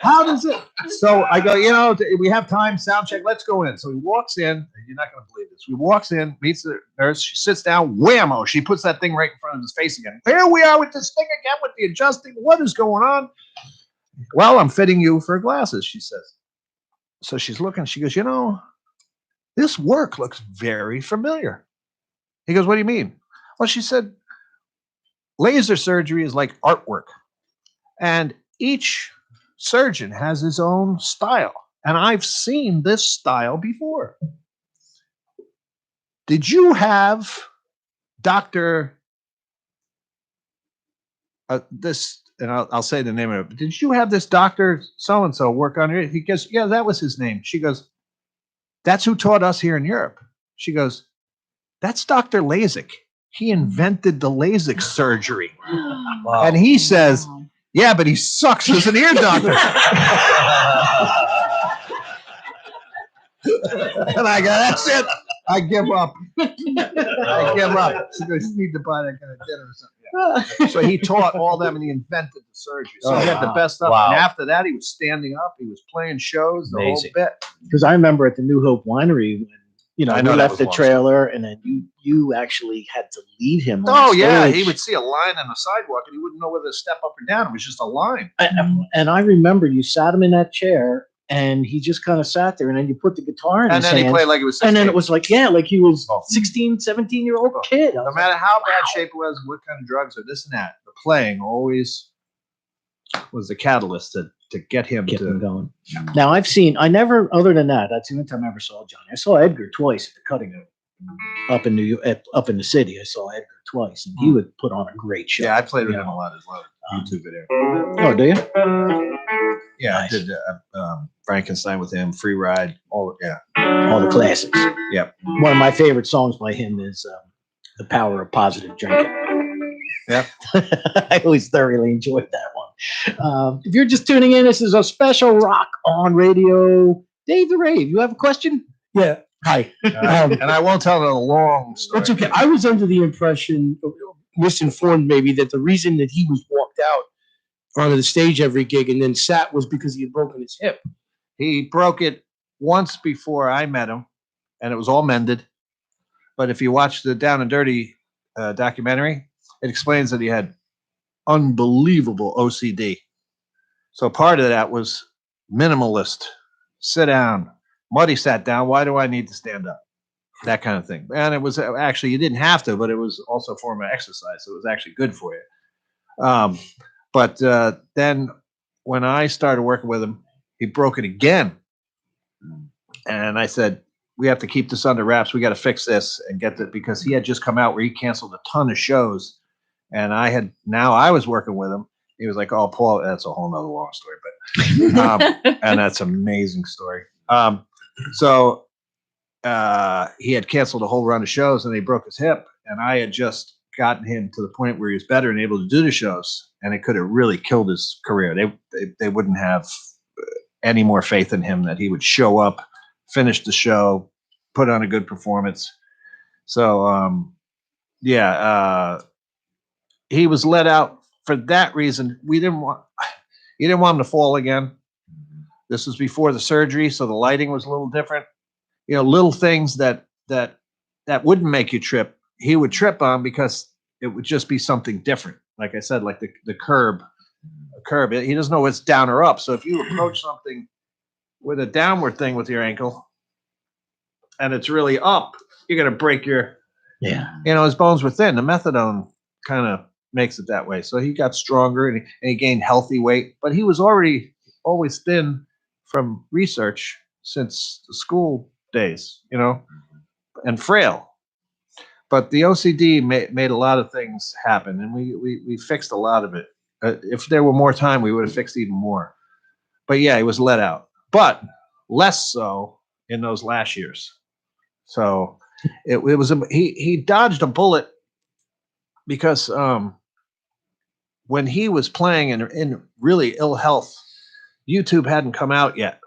How does it? So I go, we have time, sound check, let's go in. So he walks in, you're not going to believe this. He walks in, meets the nurse, she sits down, whammo, she puts that thing right in front of his face again. Here we are with this thing again with the adjusting. What is going on? Well, I'm fitting you for glasses, she says. So she's looking, she goes, this work looks very familiar. He goes, what do you mean? Well, she said, laser surgery is like artwork. And each surgeon has his own style. And I've seen this style before. Did you have Dr. This, and I'll say the name of it. Did you have this Dr. So-and-so work on it? He goes, yeah, that was his name. She goes, that's who taught us here in Europe. She goes, that's Dr. LASIK. He invented the LASIK surgery. Wow. And he says, yeah, but he sucks as an ear doctor. And I go, that's it. I give up. I give up. She goes, you need to buy that kind of dinner or something. So he taught all them and he invented the surgery. So he had the best stuff. Wow. And after that, he was standing up. He was playing shows, the Amazing. whole bit. Because I remember at the New Hope Winery when I we know that left was the long trailer, and then you actually had to lead him. Oh, on yeah. stage. He would see a line on the sidewalk and he wouldn't know whether to step up or down. It was just a line. And I remember you sat him in that chair, and he just kind of sat there, and then you put the guitar in And his then he hands, played like it was 16. and then it was like he was Oh. 16, 17-year-old kid. I No was matter like, how bad shape it was, what kind of drugs or this and that, the playing always was the catalyst to get him get him to. going. Now other than that, that's the only time I ever saw Johnny. I saw Edgar twice at the Cutting Room up in New York, up in the city. I saw Edgar twice, and he would put on a great show. Yeah, I played with you him know. a lot as well. YouTube video. Oh, do you? Yeah, Nice. I did Frankenstein with him, Free Ride, all All the classics. Yep. One of my favorite songs by him is "The Power of Positive Drinking." Yep. I always thoroughly enjoyed that one. If you're just tuning in, this is a special Rock on Radio. Dave the Rave, you have a question? Yeah. Hi. And I won't tell a long story. That's okay. I was under the impression, misinformed maybe, that the reason that he was walked out onto the stage every gig and then sat was because he had broken his hip. He broke it once before I met him, and it was all mended. But if you watch the Down and Dirty documentary, it explains that he had unbelievable OCD. So part of that was minimalist, sit down. Muddy sat down. Why do I need to stand up? That kind of thing. And it was actually, you didn't have to, but it was also a form of exercise. So it was actually good for you. But then when I started working with him, he broke it again. And I said, we have to keep this under wraps. We got to fix this and get that, because he had just come out where he canceled a ton of shows. And I was working with him. He was like, oh, Paul, that's a whole nother long story, but, and that's an amazing story. So he had canceled a whole run of shows and he broke his hip, and I had just gotten him to the point where he was better and able to do the shows, and it could have really killed his career. They wouldn't have any more faith in him that he would show up, finish the show, put on a good performance. So he was let out for that reason. You didn't want him to fall again. This was before the surgery, so the lighting was a little different. Little things that wouldn't make you trip, he would trip on because it would just be something different. Like I said, like the curb. He doesn't know it's down or up. So if you approach something with a downward thing with your ankle and it's really up, you're going to break his bones were thin. The methadone kind of makes it that way. So he got stronger and he gained healthy weight, but he was already always thin from research since the school days, and frail. But the OCD made a lot of things happen, and we fixed a lot of it. If there were more time, we would have fixed even more. But yeah, he was let out. But less so in those last years. So it was he dodged a bullet because when he was playing in really ill health, YouTube hadn't come out yet.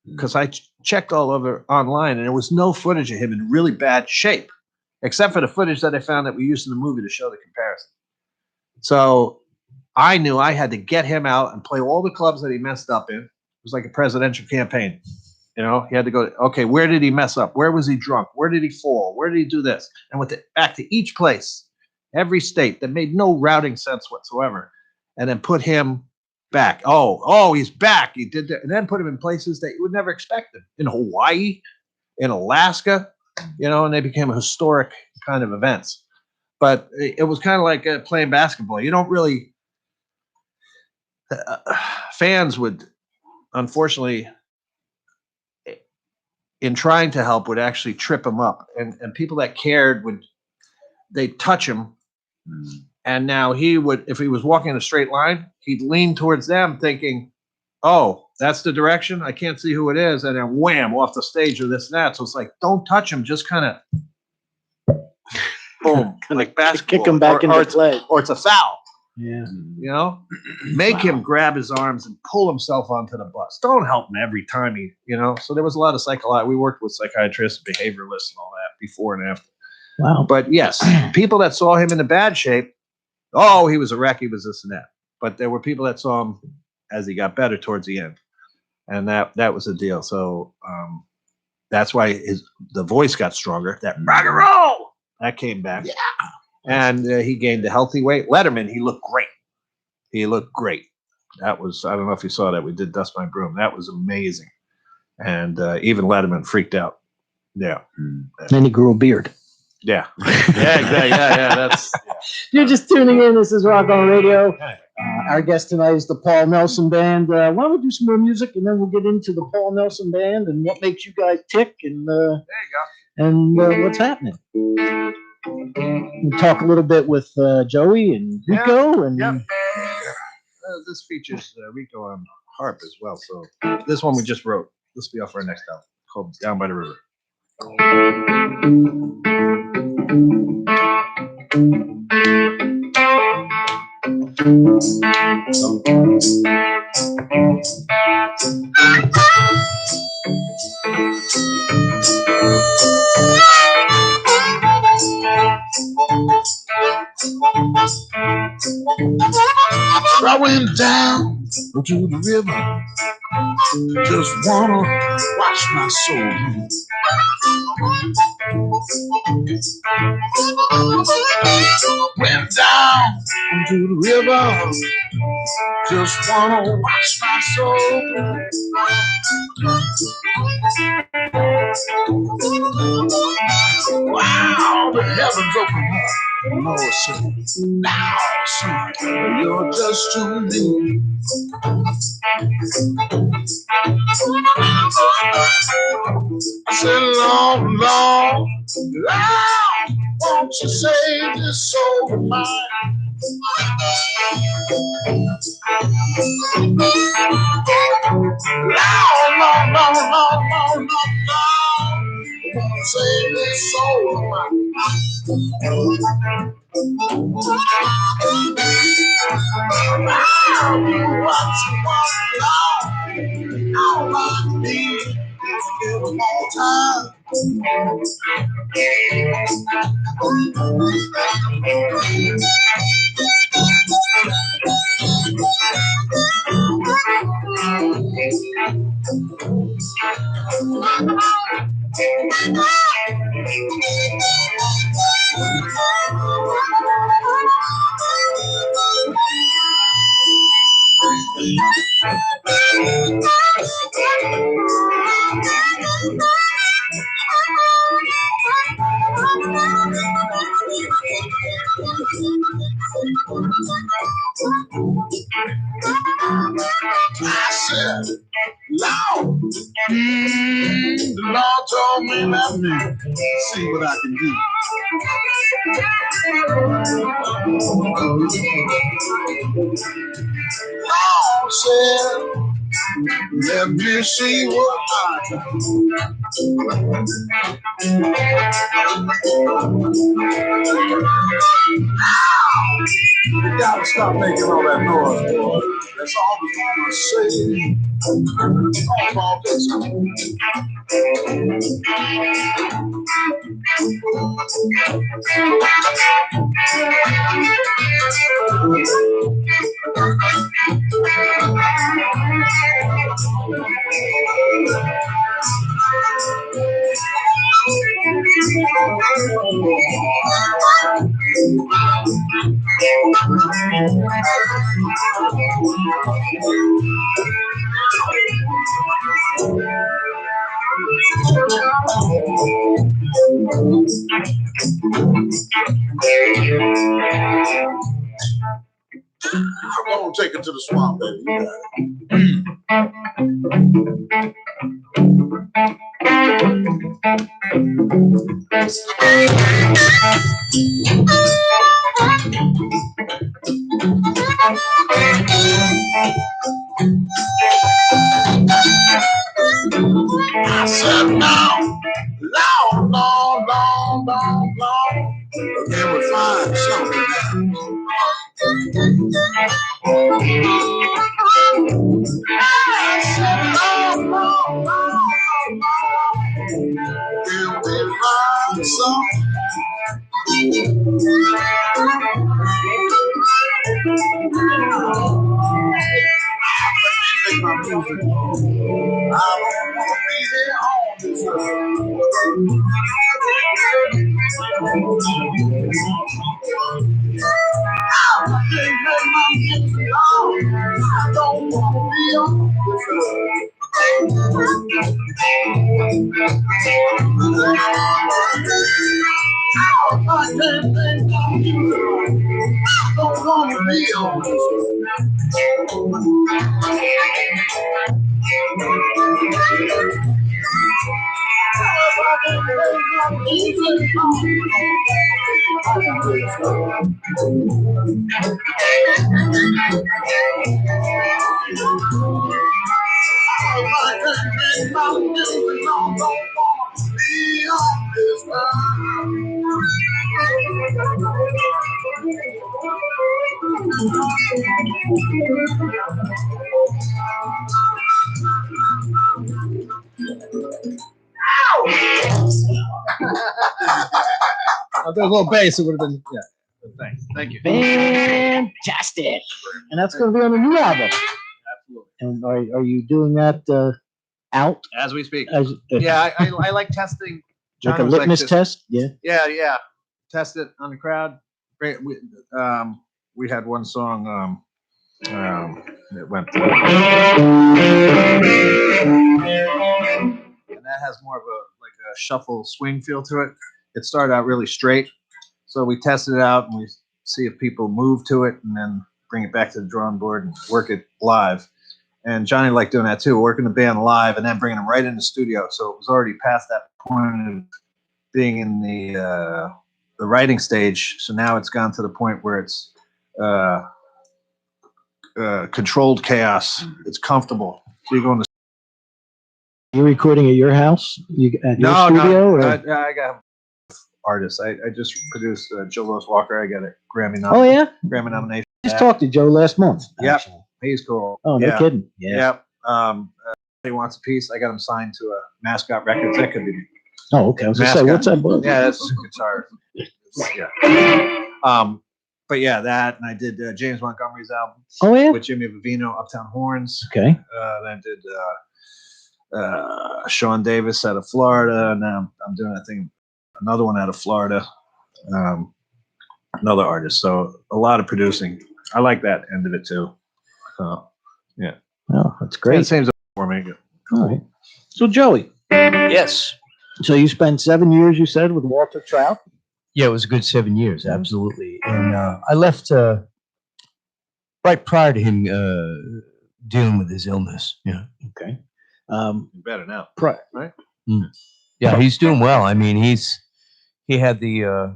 Because I checked all over online and there was no footage of him in really bad shape, except for the footage that I found that we used in the movie to show the comparison. So I knew I had to get him out and play all the clubs that he messed up in. It was like a presidential campaign. You know, he had to go, okay, where did he mess up? Where was he drunk? Where did he fall? Where did he do this? And went back to each place, every state that made no routing sense whatsoever, and then put him back. Oh, he's back. He did that. And then put him in places that you would never expect him. In Hawaii, in Alaska, you know, and they became historic kind of events. But it was kind of like playing basketball. You don't really, fans would, unfortunately, in trying to help, would actually trip him up. And people that cared they'd touch him. And now he would, if he was walking in a straight line, he'd lean towards them thinking, oh, that's the direction. I can't see who it is. And then wham, off the stage or this and that. So it's like, don't touch him. Just kind of boom, like basketball. Kick him back into play. Or it's a foul. Yeah. You know, make him grab his arms and pull himself onto the bus. Don't help him every time he, you know. So there was a lot of we worked with psychiatrists, behavioralists, and all that before and after. Wow. But yes, people that saw him in the bad shape, oh, he was a wreck, he was this and that. But there were people that saw him as he got better towards the end, and that was the deal. So that's why the voice got stronger. That rock and roll that came back, and he gained a healthy weight. Letterman, he looked great. He looked great. That was, I don't know if you saw that. We did Dust My Broom. That was amazing, and even Letterman freaked out. Yeah. Then he grew a beard. Yeah. Yeah, exactly. Yeah. That's. Yeah. You're just tuning in. This is Rock On Radio. Our guest tonight is the Paul Nelson Band. Why don't we do some more music and then we'll get into the Paul Nelson Band and what makes you guys tick and There you go. and what's happening. We'll talk a little bit with Joey and Rico and This features Rico on harp as well. So this one we just wrote. This will be off our next album called Down by the River. I went down to the river, just wanna wash my soul. Went down to the river, just wanna wash my soul. Wow, the heavens open up. Lord said, now, son, you're just too mean. I said, Lord, Lord, won't you save this soul of mine? Lord, save this soul of mine. What you want, Lord, all I need is a little more time. I said, Lord, the Lord told me let me see what I can do. Lord said, Let me see what I can do. You gotta stop making all that noise, boy. That's all we're gonna say. All about this. I'm gonna take it to the swamp, baby. You got it. I said now, long, long, long, long, long. Can we find something? I said long, long, long, long, long. Can we find something? Make my music. I don't want to be here all this I don't want to be on I can't think of you. I don't want to be on If there's a little bass, it would have been, yeah. But thanks. Thank you. Fantastic. And that's going to be on the new album. Absolutely. And are you doing that out? As we speak. As, Yeah, I like testing. like a Johnny was litmus this- test? Yeah. Yeah. Test it on the crowd. Great. We had one song that went, and that has more of a shuffle swing feel to it. It started out really straight, so we tested it out and we see if people move to it, and then bring it back to the drawing board and work it live. And Johnny liked doing that too, working the band live and then bringing them right in the studio. So it was already past that point of being in the writing stage. So now it's gone to the point where it's controlled chaos. It's comfortable. So you go in the You're recording at your house? At your studio? Or? I got artists. I just produced Joe Louis Walker. I got a Grammy Oh, yeah? Grammy nomination. I just talked to Joe last month. Yep. actually. He's cool. Oh, no kidding. Yeah. Yep. He wants a piece. I got him signed to a Mascot Records. That could be. Oh, okay. I was going to say, Mascot. what's that? Yeah, that's guitar. Yeah. But yeah, that, and I did James Montgomery's album Oh, yeah? with Jimmy Vivino, Uptown Horns. Okay. Then I did Sean Davis out of Florida. And now I'm doing another one out of Florida. Another artist. So a lot of producing. I like that end of it too. So yeah. Oh, that's It great. seems for me. All right. So, Joey, Yes. so you spent 7 years, you said, with Walter Trout? Yeah, it was a good 7 years, absolutely. And I left right prior to him dealing with his illness. Yeah. Okay. Better now. Yeah, he's doing well. I mean, he had the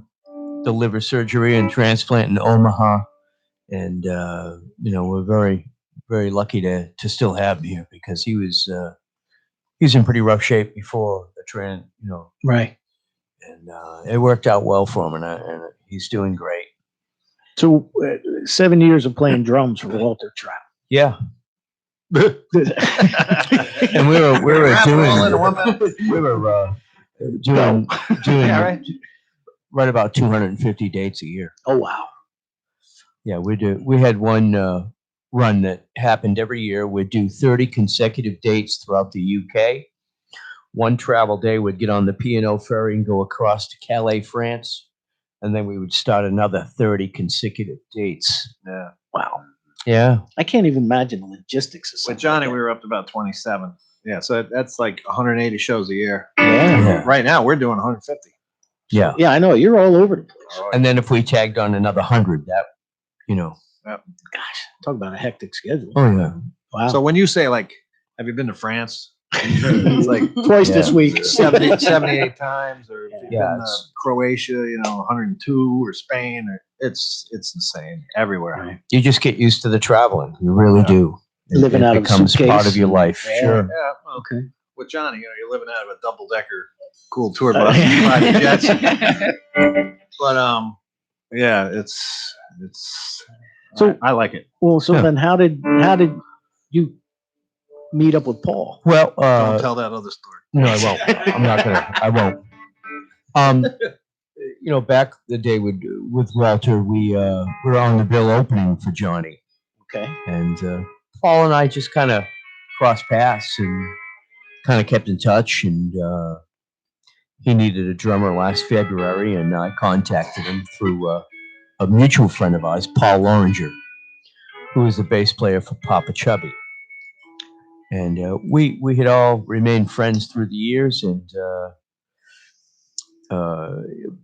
liver surgery and transplant in Omaha, and we're very, very lucky to still have him here because he was in pretty rough shape before the trend, Right. and it worked out well for him, and he's doing great. So 7 years of playing drums for Walter Trout. Yeah, and we were doing Yeah, right. right about 250 dates a year. Oh wow. Yeah, we had one run that happened every year. We'd do 30 consecutive dates throughout the UK. One travel day would get on the P&O ferry and go across to Calais, France, and then we would start another 30 consecutive dates. Yeah. Wow. Yeah. I can't even imagine the logistics of With something. Johnny, like we were up to about 27. Yeah, so that's like 180 shows a year. that. Yeah. Yeah. Right now, we're doing 150. Yeah. Yeah, I know. You're all over the place. And then if we tagged on another 100, that, Gosh, talk about a hectic schedule. oh yeah. Wow. So when you say like, have you been to France? It's like twice Yeah. this week. 78 times, or if you've Yeah, been to it's- Croatia, 102, or Spain, or it's insane everywhere. Right. You just get used to the traveling. You really Yeah. do. Living out of a becomes part suitcase. of your life. Yeah. Sure. Yeah, well, Okay. with Johnny, you're living out of a double-decker cool tour bus, private jets. But yeah, it's So- I like it. Well, so Yeah. then how did you meet up with Paul? Well, Don't tell that other story. no, I won't. I'm not gonna. I won't. Back the day with Walter, we were on the bill opening for Johnny, Okay. and Paul and I just kind of crossed paths and kind of kept in touch. And he needed a drummer last February, and I contacted him through a mutual friend of ours, Paul Loringer, who was the bass player for Papa Chubby. And we had all remained friends through the years, and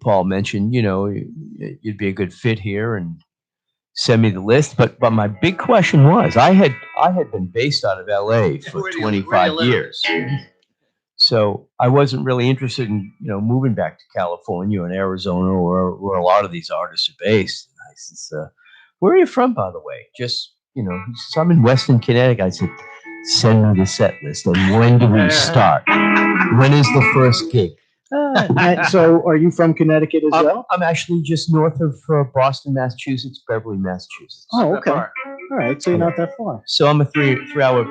Paul mentioned, you'd be a good fit here, and send me the list. But my big question was, I had been based out of LA for Where do you 25 live? years, so I wasn't really interested in moving back to California and Arizona, where a lot of these artists are based. And I said, "Where are you from, by the way?" Just he says, "I'm in Western Connecticut." I said, "Send me the set list, and when do we start? When is the first gig?" And so, are you from Connecticut as well? I'm actually just north of Boston, Massachusetts, Beverly, Massachusetts. Oh, That okay. far. All right. So you're not that far. So I'm a three-hour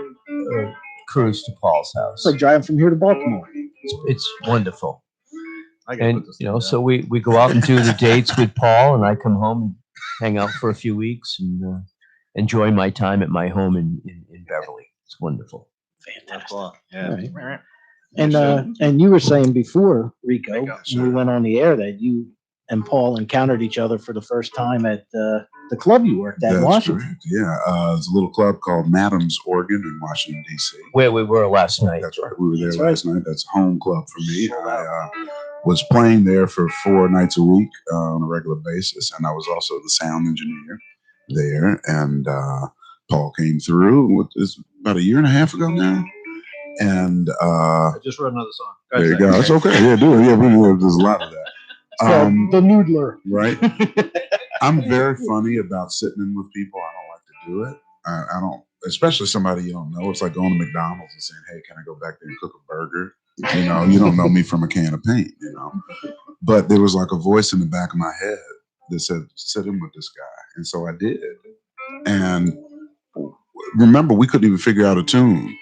cruise to Paul's house. It's like driving from here to Baltimore. It's wonderful. I gotta And put this thing so down. we go out and do the dates with Paul, and I come home and hang out for a few weeks and enjoy my time at my home in Beverly. It's wonderful. That's Fantastic. cool. Yeah. All right. And you were saying before, Rico, Rico, when we went on the air, that you and Paul encountered each other for the first time at the club you worked at in That's Washington. correct. Yeah, it's a little club called Madam's Organ in Washington, D.C. Where we were last night. That's right. We were there That's last night. That's home club for me. I was playing there for 4 nights a week on a regular basis, and I was also the sound engineer there. And Paul came through. It's about a year and a half ago now. And I just wrote another song. Go there you ahead, go. It's Zach. okay. Yeah, do it. Yeah, there's a lot of that. It's called The Noodler. Right. I'm very funny about sitting in with people. I don't like to do it. I don't, especially somebody you don't know. It's like going to McDonald's and saying, "Hey, can I go back there and cook a burger?" You don't know me from a can of paint. But there was like a voice in the back of my head that said, "Sit in with this guy," and so I did. And remember, we couldn't even figure out a tune.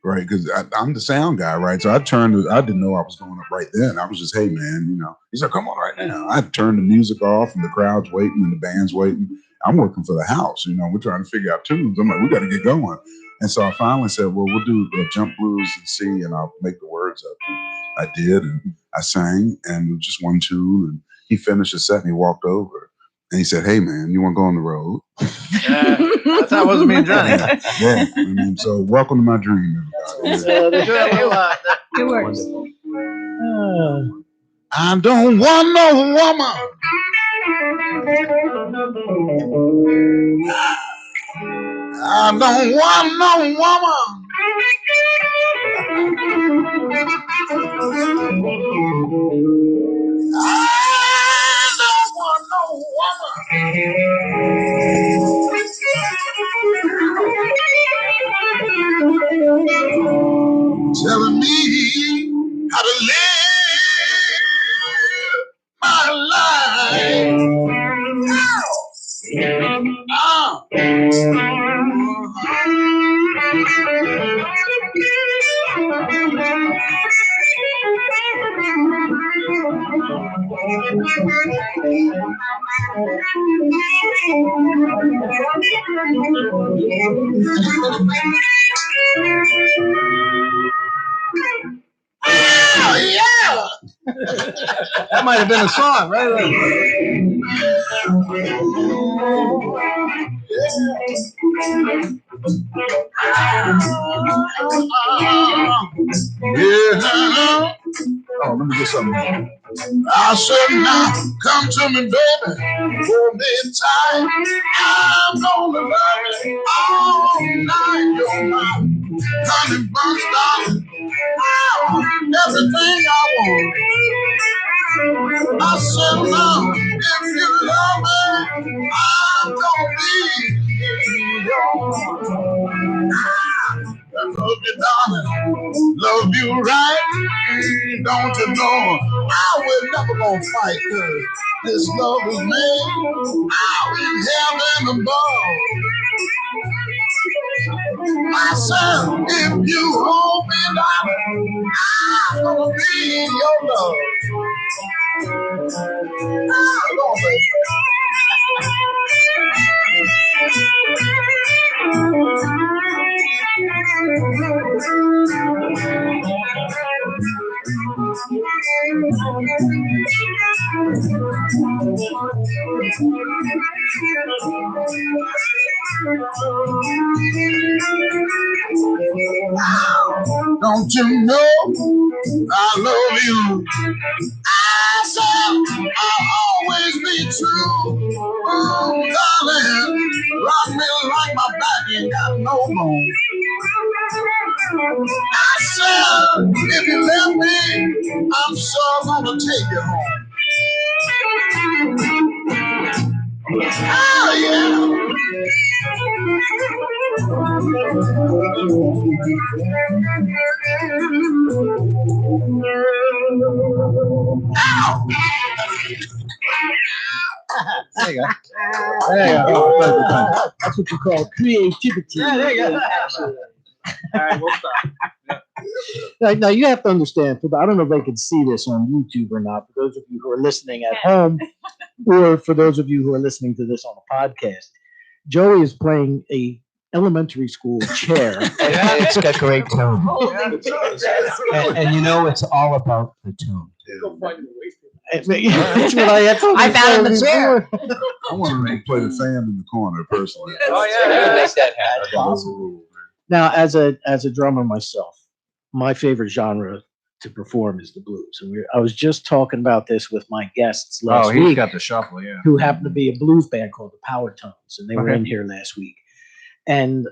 Right, because I'm the sound guy, right? So I didn't know I was going up right then. I was just, "Hey, man," He said, "Come on right now." I turned the music off, and the crowd's waiting, and the band's waiting. I'm working for the house, we're trying to figure out tunes. I'm like, we got to get going. And so I finally said, "Well, we'll do Jump Blues and C, and I'll make the words up." And I did, and I sang, and it was just one tune. And he finished the set, and he walked over, and he said, "Hey, man, you want to go on the road?" That's how it was with me and Johnny. Yeah. So welcome to my dream, everybody. It works. I don't want no woman. I don't want no woman. I don't want no woman. That might have been a song, right? Yeah. Oh, let me get something. I said, now come to me, baby. Hold me tight. I'm gonna love you all night. You're my honey bunch, darling. Oh, everything I want. I said, now if you love me, I'm gonna be yours. I love you, darling. Love you right. Don't you know? I will never gonna fight her. This love is made out in heaven above. I said, if you hold me, darling, I'm gonna be in your love. Ah, Lord, baby. Don't you know I love you? I said I'll always be true. Oh, darling, rock me like my back ain't got no bone. I said if you let me, I'm sure gonna take you home. Oh, yeah. There you go. There you go. That's what you call creativity. Yeah, there you go. All right, we'll stop. Now you have to understand, I don't know if they can see this on YouTube or not, for those of you who are listening at home, or for those of you who are listening to this on a podcast. Joey is playing a elementary school chair. It's got great tone. And you know, it's all about the tone. That's what I had told I you found him a chair. before. I want to play the fan in the corner personally. Oh, yeah. Make that happen. That's a rule. Now, as a drummer myself, my favorite genre to perform is the blues. And I was just talking about this with my guests last Oh, he's week, got the shuffle, yeah. who happened to be a blues band called the Power Tones, and they were Okay. in here last week. And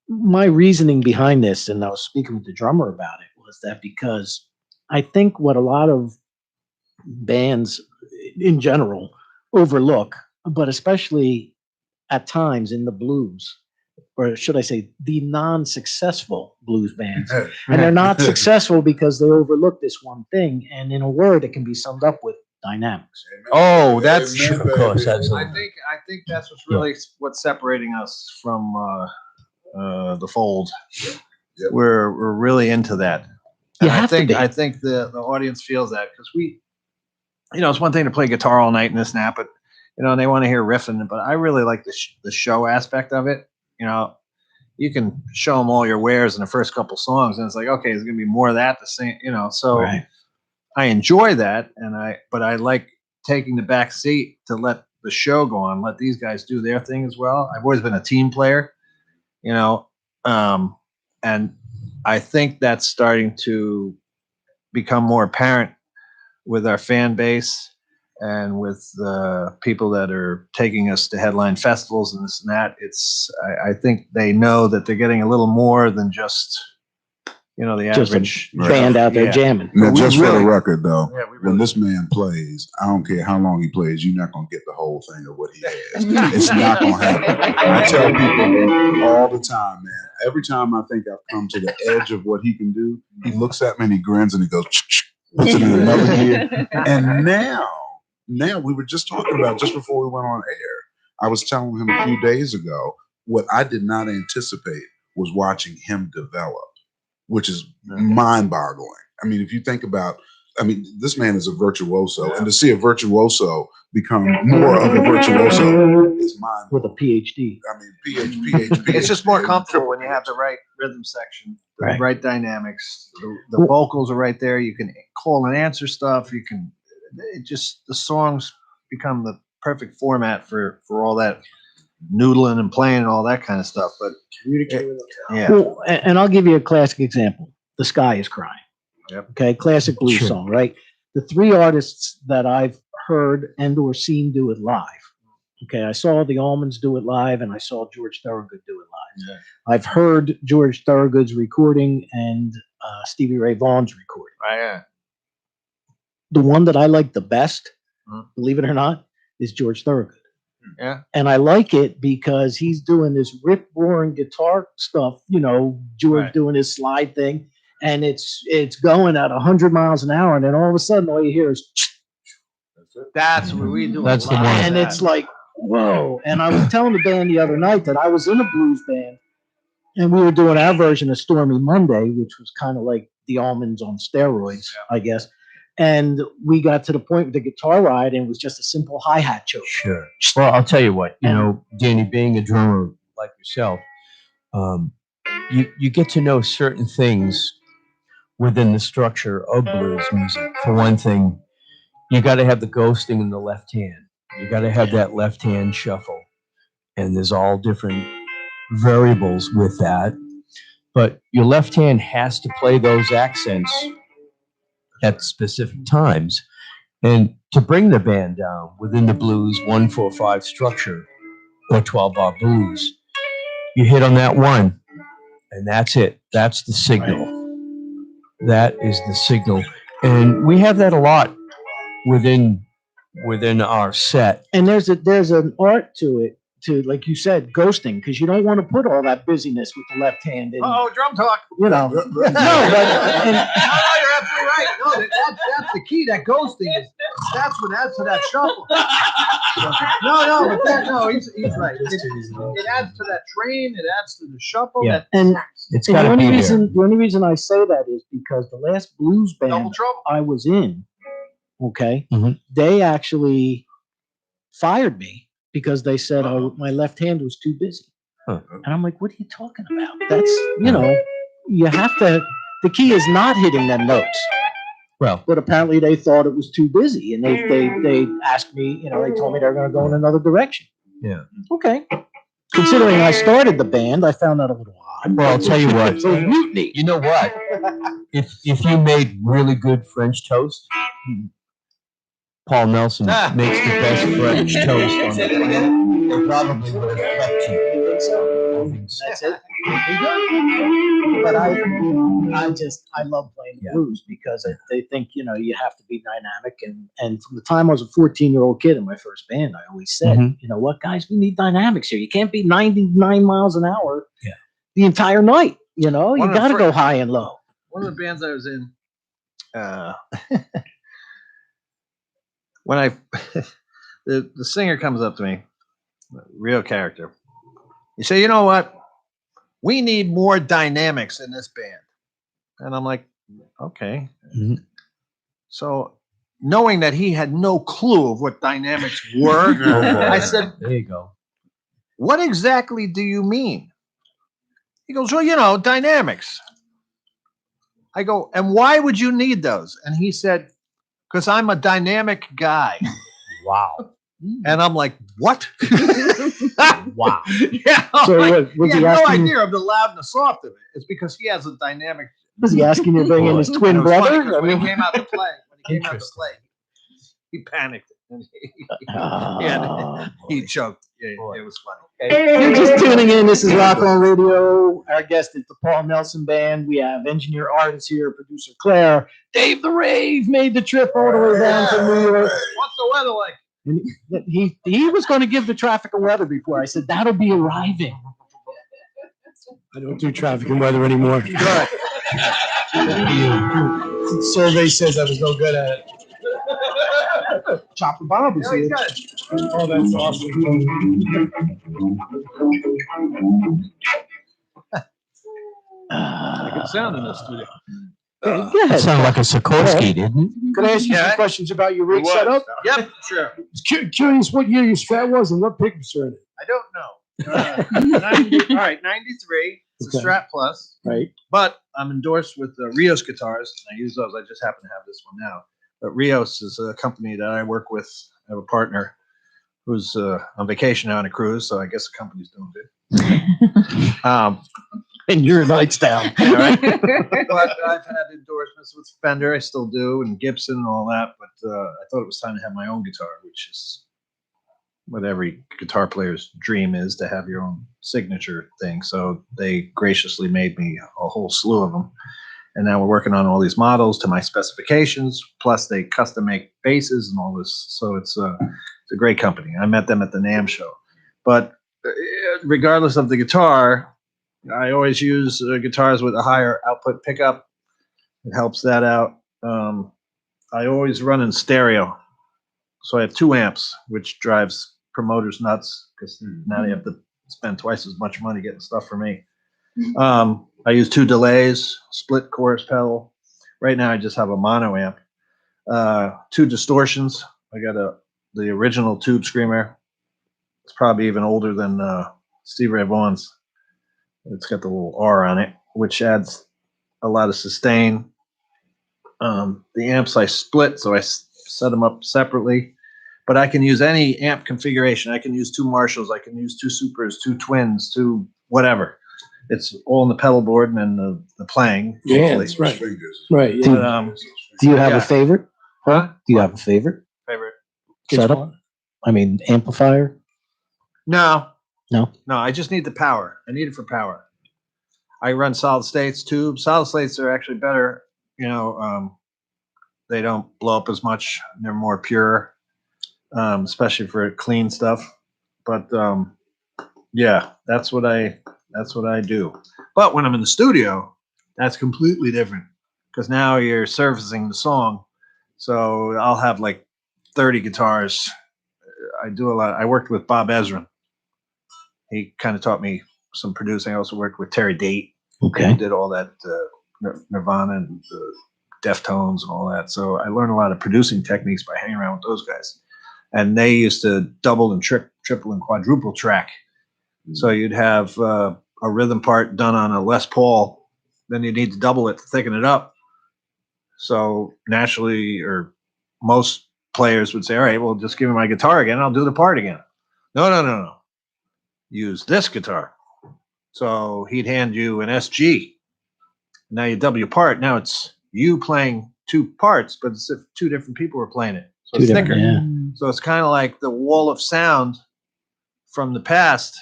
my reasoning behind this, and I was speaking with the drummer about it, was that because I think what a lot of bands in general overlook, but especially at times in the blues, or should I say the non-successful blues bands, and they're not successful because they overlook this one thing. And in a word, it can be summed up with dynamics. Oh, that's Amen, Of course, baby. absolutely. I think that's what's really what's separating us from the fold. Yep. We're really into that. You And have to be. I think the audience feels that because we, it's one thing to play guitar all night and this and that, but and they want to hear riffing. But I really like the show aspect of it. You can show them all your wares in the first couple songs, and it's like, okay, there's gonna be more of that to sing. So Right. I enjoy that, but I like taking the back seat to let the show go on, let these guys do their thing as well. I've always been a team player, and I think that's starting to become more apparent with our fan base and with the people that are taking us to headline festivals and this and that. I think they know that they're getting a little more than just, the Just a average band out there Yeah. jamming. Now, We just for really- the record, though, Yeah, we when really, this man plays, I don't care how long he plays, you're not going to get the whole thing of what he has. It's not going to happen. I tell people all the time, man, every time I think I've come to the edge of what he can do, he looks at me and he grins and he goes, puts it in another gear. And now we were just talking about, just before we went on air, I was telling him a few days ago, what I did not anticipate was watching him develop. which is mind-boggling. I mean, if you think about, I mean, this man is a virtuoso, and to see a virtuoso become more of a virtuoso is mind. With a PhD. I mean, PhD. It's just more comfortable when you have the right rhythm section, the Right. right dynamics. The vocals are right there. You can call and answer stuff. You can, the songs become the perfect format for all that noodling and playing and all that kind of stuff. But yeah, Well, and I'll give you a classic example. The Sky is Crying. Yep. Okay, classic blues Sure. song, right? The three artists that I've heard and or seen do it live. Okay, I saw the Allmans do it live, and I saw George Thorogood do it live. Yeah. I've heard George Thorogood's recording and Stevie Ray Vaughan's recording. yeah. The one that I like the best, Mhm. believe it or not, is George Thorogood. Yeah. And I like it because he's doing this rip roaring guitar stuff, you know, George Right. doing his slide thing, and it's going at 100 miles an hour, and then all of a sudden all you hear is That's what we do. That's a the lot one. of and that. it's like, whoa. And I was telling the band the other night that I was in a blues band, and we were doing our version of Stormy Monday, which was kind of like the Allmans on steroids, I guess. And we got to the point with the guitar ride, and it was just a simple hi-hat choke. Sure. Well, I'll tell you what, you know, Danny, being a drummer like yourself, you get to know certain things within the structure of blues music. For one thing, you got to have the ghosting in the left hand. You got to have that left hand shuffle. And there's all different variables with that. But your left hand has to play those accents at specific times. And to bring the band down within the blues 1-4-5 structure or 12-bar blues, you hit on that one, and that's it. That's the signal. That is the signal. And we have that a lot within our set. And there's an art to it, to, like you said, ghosting, because you don't want to put all that busyness with the left hand in. Oh, drum talk. You know, no, but and, No, you're absolutely right. No, that's the key. That ghosting that's what adds to that shuffle. No, he's right. It adds to that train. It adds to the shuffle. Yeah. and It's the got to only be there. reason the only reason I say that is because the last blues Double band trouble. I was in, okay, Mhm. they actually fired me because they said my left hand was too busy. Huh. And I'm like, what are you talking about? That's, you know, you have to, the key is not hitting them notes. Well, But apparently they thought it was too busy, and they asked me, you know, they told me they're going to go in another direction. Yeah. Okay. Considering I started the band, I found that a little odd. well, I'll tell you what. So mutiny. You know what? If you made really good French toast, Paul Nelson makes the best French toast on the planet. They probably would have kept you. I think so. That's it. But I love playing the Yeah. blues because they think, you know, you have to be dynamic. And from the time I was a 14-year-old kid in my first band, I always said, Mhm. you know what, guys, we need dynamics here. You can't be 99 miles an hour Yeah. the entire night. You know, you One of the got to fir- go high and low. One of the bands I was in, when I the singer comes up to me, real character. He say, you know what? We need more dynamics in this band. And I'm like, okay. Mhm. So knowing that he had no clue of what dynamics were, I said, There you go. what exactly do you mean? He goes, well, you know, dynamics. I go, and why would you need those? And he said, because I'm a dynamic guy. Wow. And I'm like, what? Wow. Yeah. So like, what, was he he had no asking? idea of the loud and the soft of it. It's because he has a dynamic. Was he asking you to bring in his And twin it was funny, brother? 'cause when he came out to play, Interesting. he panicked and Ah, he choked. Yeah, Boy. it was funny. You're just tuning in. This is Rock On Radio. Our guest is the Paul Nelson Band. We have engineer Artist here, producer Claire. Dave the Rave made the trip all the way down from New York. What's the weather like? And he was going to give the traffic and weather before. I said, that'll be arriving. I don't do traffic and weather anymore. Good. Survey says I was no good at it. Chopper Bob is No, he's here. got it. Oh, that's awesome. Good sound in this studio. Go That ahead. sounded like a Sikorsky, didn't it? Could I ask you some Yeah. questions about your rig It was. setup? Yep, sure. Curious what year your Strat was and what pickups are in it. I don't know. 90, all right, 93. It's a Okay. Strat Plus, Right. but I'm endorsed with Rios guitars. I use those. I just happen to have this one now. But Rios is a company that I work with. I have a partner who's on vacation now on a cruise, so I guess the company's doing good. And your night's down. All right. But I've had endorsements with Fender, I still do, and Gibson and all that. But I thought it was time to have my own guitar, which is what every guitar player's dream is, to have your own signature thing. So they graciously made me a whole slew of them. And now we're working on all these models to my specifications. Plus, they custom make basses and all this. So it's a great company. I met them at the NAMM show. But regardless of the guitar, I always use guitars with a higher output pickup. It helps that out. I always run in stereo. So I have 2 amps, which drives promoters nuts because now they have to spend twice as much money getting stuff for me. I use 2 delays, split chorus pedal. Right now I just have a mono amp. 2 distortions. I got the original Tube Screamer. It's probably even older than Steve Ray Vaughan's. It's got the little R on it, which adds a lot of sustain. The amps I split, so I set them up separately. But I can use any amp configuration. I can use 2 Marshalls. I can use 2 Supers, 2 Twins, 2 whatever. It's all in the pedal board and then the playing. Yeah, hopefully. that's right. Fingers. Right. Yeah. But, Do you have Yeah. a favorite? Huh? Do you have a favorite favorite? setup? I mean, amplifier? No. No? No, I just need the power. I need it for power. I run solid states tubes. Solid states are actually better. You know, they don't blow up as much. They're more pure, especially for clean stuff. But yeah, that's what I do. But when I'm in the studio, that's completely different because now you're surfacing the song. So I'll have like 30 guitars. I do a lot. I worked with Bob Ezrin. He kind of taught me some producing. I also worked with Terry Date. Okay. He did all that Nirvana and Deftones and all that. So I learned a lot of producing techniques by hanging around with those guys. And they used to double and triple and quadruple track. So you'd have a rhythm part done on a Les Paul, then you need to double it to thicken it up. So naturally, or most players would say, all right, well, just give me my guitar again. I'll do the part again. No. Use this guitar. So he'd hand you an SG. Now you double your part. Now it's you playing 2 parts, but it's if 2 different people were playing it. So it's thicker. Yeah. So it's kind of like the wall of sound from the past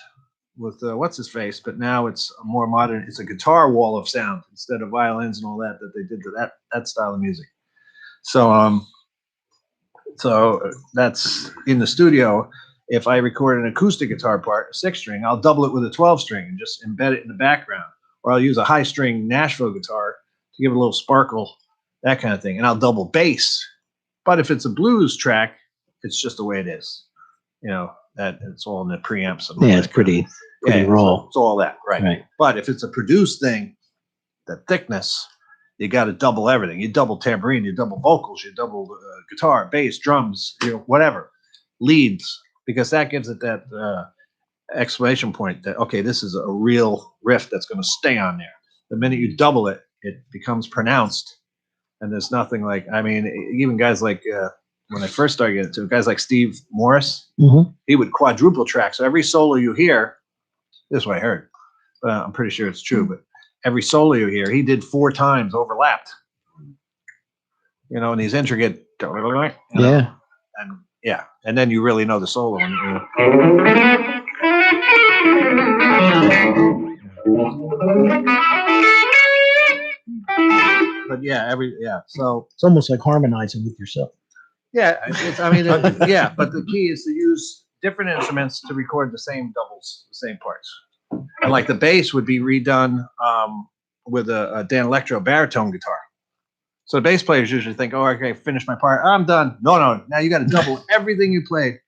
with what's his face, but now it's a more modern. It's a guitar wall of sound instead of violins and all that they did to that style of music. So so that's in the studio. If I record an acoustic guitar part, a 6-string, I'll double it with a 12-string and just embed it in the background. Or I'll use a high-string Nashville guitar to give it a little sparkle, that kind of thing. And I'll double bass. But if it's a blues track, it's just the way it is. You know, that it's all in the preamps. And all Yeah, that it's kind pretty of- yeah, raw. It's all that, right? Right. But if it's a produced thing, the thickness, you got to double everything. You double tambourine, you double vocals, you double guitar, bass, drums, whatever, leads, because that gives it that exclamation point that, okay, this is a real riff that's going to stay on there. The minute you double it, it becomes pronounced. And there's nothing like, I mean, even guys like, when I first started getting into it, guys like Steve Morris, he would quadruple track. So every solo you hear, this is what I heard, but I'm pretty sure it's true, but every solo you hear, he did 4 times overlapped. You know, and these intricate, Yeah. and yeah, and then you really know the solo. But yeah, so It's almost like harmonizing with yourself. yeah, yeah, but the key is to use different instruments to record the same doubles, the same parts. And like the bass would be redone with a Dan Electro baritone guitar. So the bass players usually think, oh, okay, finish my part. I'm done. No. Now you got to double everything you played.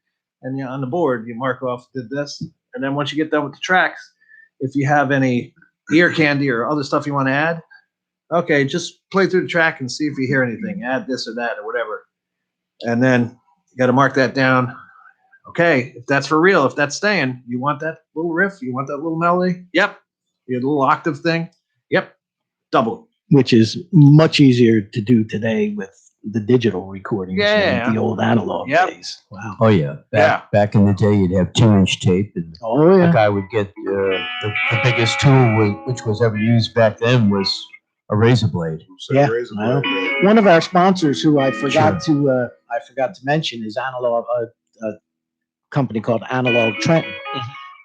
And on the board, you mark off, did this. And then once you get done with the tracks, if you have any ear candy or other stuff you want to add. Okay, just play through the track and see if you hear anything. Add this or that or whatever. And then you got to mark that down. Okay, if that's for real, if that's staying, you want that little riff, you want that little melody? Yep. You little octave thing? Yep. Double. Which is much easier to do today with the digital recordings Yeah. than the old analog Yep. days. Wow. Oh yeah. Back in the day, you'd have 2-inch tape, and Oh the yeah. guy would get the biggest tool which was ever used back then was a razor blade. Yeah, Razor I blade. One of our sponsors, who I forgot to mention, is Analog, a company called Analog Trenton.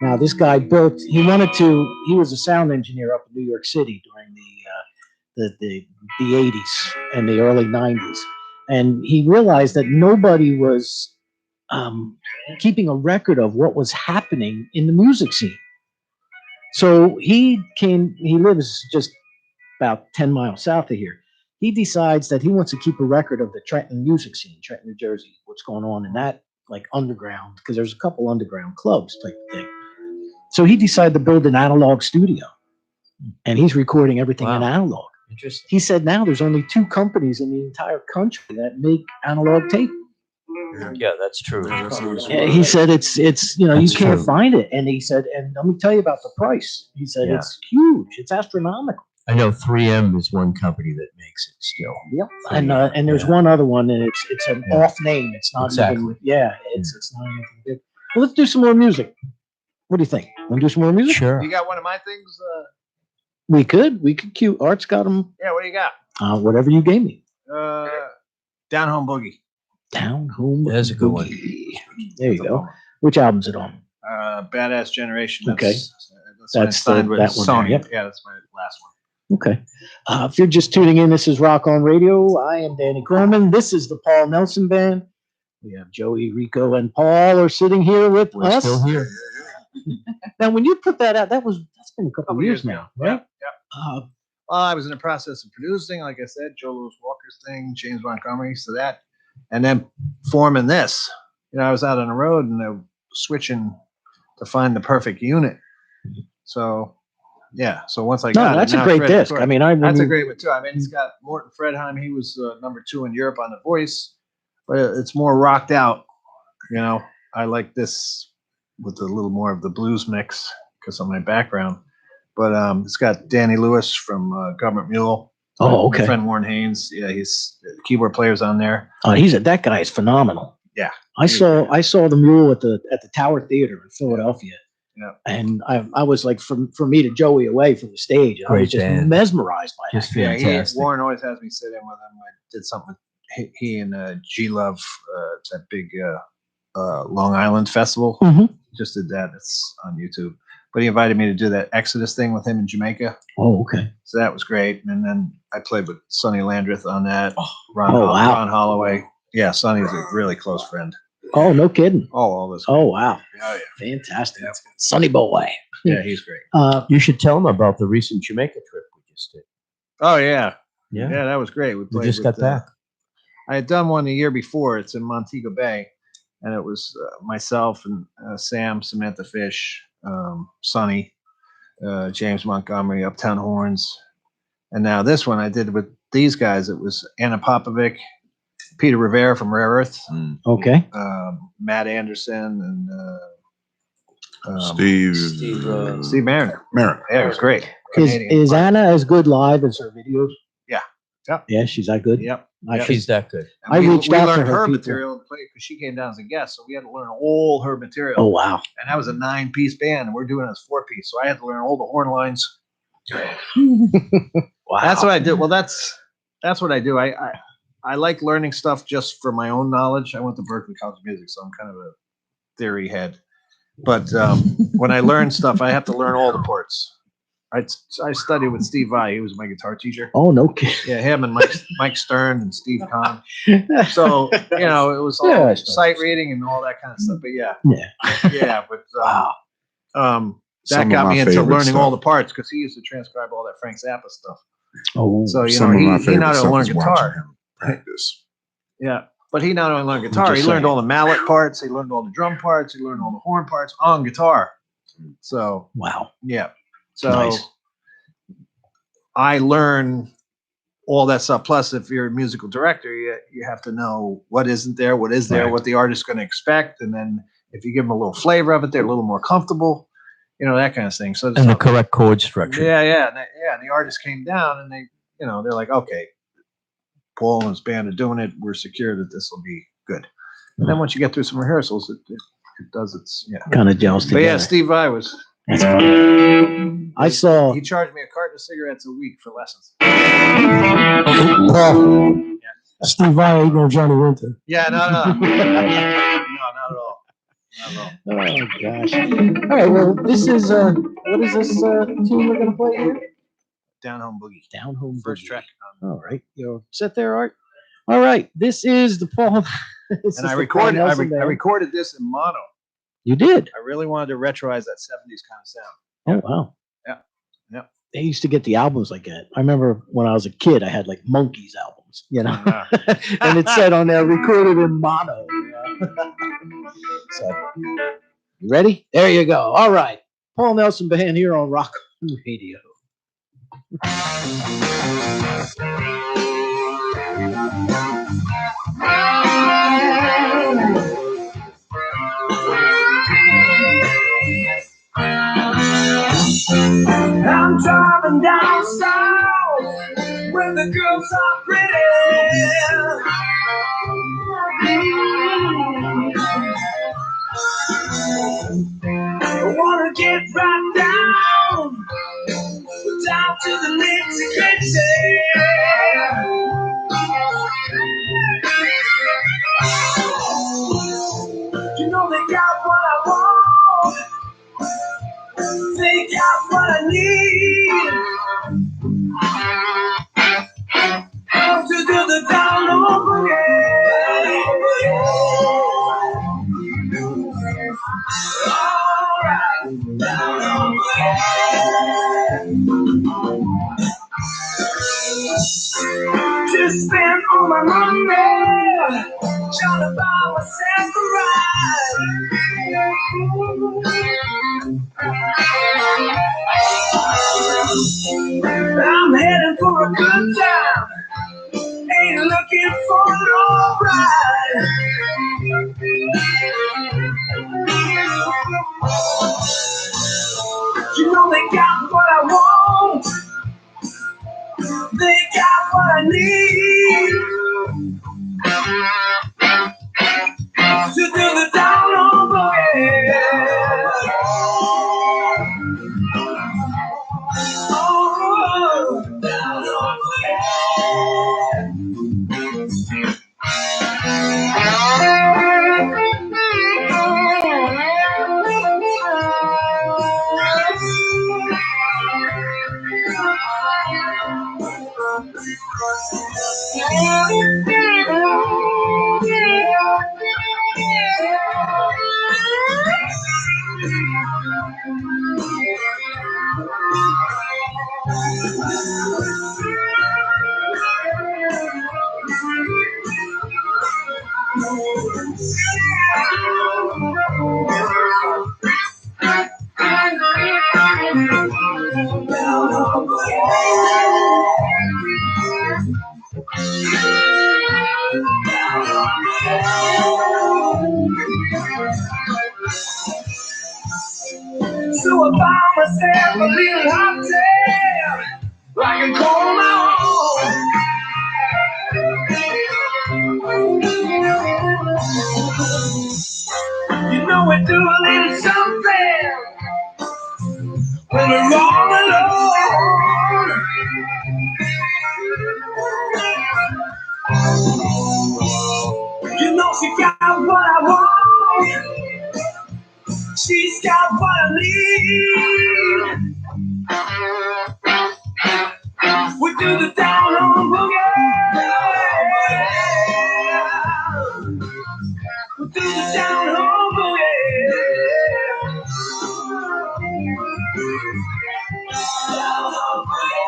Now, this guy he was a sound engineer up in New York City during the 80s and the early 90s. And he realized that nobody was keeping a record of what was happening in the music scene. So he lives just about 10 miles south of here. He decides that he wants to keep a record of the Trenton music scene, Trenton, New Jersey, what's going on in that, like, underground, because there's a couple underground clubs type of thing. So he decided to build an analog studio, and he's recording everything in Wow. analog. Interesting. He said now there's only 2 companies in the entire country that make analog tape. Yeah, that's true. Yeah, that sounds He said it's you That's can't true. find it, and he said, and let me tell you about the price. He said Yeah. it's huge, it's astronomical. I know 3M is one company that makes it still. Yep. And there's Yeah. one other one, and it's an Yeah. off name. It's not Exactly. even. Yeah, it's not anything big. Well, let's do some more music. What do you think? Want to do some more music? Sure. You got one of my things? We could cue. Art's got them. Yeah, what do you got? Whatever you gave me. Down Home Boogie. Down Home. There's a good one. Boogie. There you go. Which album's it on? Badass Generation. Okay. That's when I That's signed with that one there, Sony. yep. Yeah, that's my last one. Okay. If you're just tuning in, this is Rock on Radio. I am Danny Coleman. This is the Paul Nelson Band. We have Joey, Rico, and Paul are sitting here with We're us. still here. Now, when you put that out, that's been a couple Couple years ago. now, right? Yep. Well, I was in the process of producing, like I said, Joe Louis Walker's thing, James Montgomery, so that, and then forming this. You know, I was out on the road and I was switching to find the perfect unit. So, yeah. So once I got No, it, that's now a it's great ready to disc. tour. I mean, when That's a you- great one too. I mean, it's got Morton Fredheim. He was number 2 in Europe on The Voice, but it's more rocked out. You know, I like this with a little more of the blues mix because of my background. But it's got Danny Lewis from Government Mule. Oh, My okay. friend Warren Haynes. Yeah, he's the keyboard player's on there. That guy is phenomenal. Yeah. I saw the Mule at the Tower Theater in Philadelphia. Yeah. And I was like, from me to Joey away from the stage, and I was Great just band. mesmerized by Just that. Yeah, fantastic. Warren always has me sit in with him. I did something with he and G Love, that big Long Island festival. Mhm. Just did that. It's on YouTube. But he invited me to do that Exodus thing with him in Jamaica. Oh, okay. So that was great. And then I played with Sonny Landreth on that. Oh, wow. Ron Holloway. Yeah, Sonny's a really close friend. Oh, no kidding. All this. Oh, wow. Oh, Fantastic. Sonny boy. yeah. Yeah, he's great. You should tell them about the recent Jamaica trip we just did. Oh, yeah. Yeah. Yeah, that was great. We We played just with, got back. I had done one the year before. It's in Montego Bay, and it was myself and Sam, Samantha Fish, Sonny, James Montgomery, Uptown Horns, and now this one I did with these guys. It was Anna Popovic, Peter Rivera from Rare Earth, Okay. Matt Anderson, and Steve Mariner. Merritt. Yeah, it was great. Is Canadian. Anna as good live as her videos? Yeah. Yep. Yeah, she's that good. Yep. I Yep. should- She's that good. And I we reached out to learned her her people. material to play because she came down as a guest, so we had to learn all her material. Oh, wow. And that was a 9-piece band, and we're doing it as 4-piece. So I had to learn all the horn lines. Wow. That's what I do. Well, that's what I do. I like learning stuff just for my own knowledge. I went to Berklee College of Music, so I'm kind of a theory head. But when I learn stuff, I have to learn all the parts. I studied with Steve Vai. He was my guitar teacher. Oh, no kidding. Yeah, him and Mike Stern and Steve Kahn. So it was all Yeah, I studied. sight reading and all that kind of stuff. But yeah, Yeah. yeah. But Wow. that Some of got my me into favorite learning all the stuff. parts because he used to transcribe all that Frank Zappa stuff. Oh, So Some of my he favorite not stuff only is learned watching guitar. him practice. Yeah, but he not only learned guitar, he just learned saying. all the mallet parts, he learned all the drum parts, he learned all the horn parts on guitar. So wow. yeah, so Nice. I learn all that stuff. Plus, if you're a musical director, you have to know what isn't there, what is there, Right. what the artist's going to expect, and then if you give them a little flavor of it, they're a little more comfortable, that kind of thing. So And the correct chord structure. yeah. And the artist came down, and they, they're like, okay, Paul and his band are doing it. We're secure that this will be good. And then once you get through some rehearsals, it does its Kind of gels But yeah, together. Steve Vai was. I saw. He charged me a carton of cigarettes a week for lessons. Steve Vai ain't no Johnny Winter. Yeah, no, not at all. Oh gosh! All right. Well, this is what is this tune we're gonna play here? Down Home Boogie. Down Home First Boogie. track. All right. You're set there, Art. All right. This is the Paul. And I recorded. I recorded this in mono. You did. I really wanted to retroize that '70s kind of sound. Oh wow. Yeah. They used to get the albums like that. I remember when I was a kid, I had like Monkeys albums, Yeah. and it said on there recorded in mono. So, you ready? There you go. All right. Paul Nelson Band here on Rock Radio. I'm driving down south where the girls are pretty. I wanna get right down to the nitty gritty. You know they got what I want. They got what I need to do the down over Alright, down over Just spend all my money trying to buy myself a ride. I'm heading for a good time. Ain't looking for no ride. You know they got what I want. They got what I need to do the down on boogie. Oh, down on So I found myself a little hotel where I can call my own. You know we do a little something when we're all alone. You know she got what I want. She's got what I need. We do the down on boogie. We do the down on boogie. Down on boogie.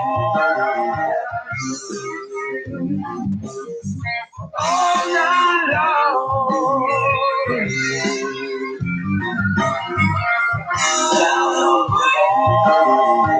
All night long. Down on boogie.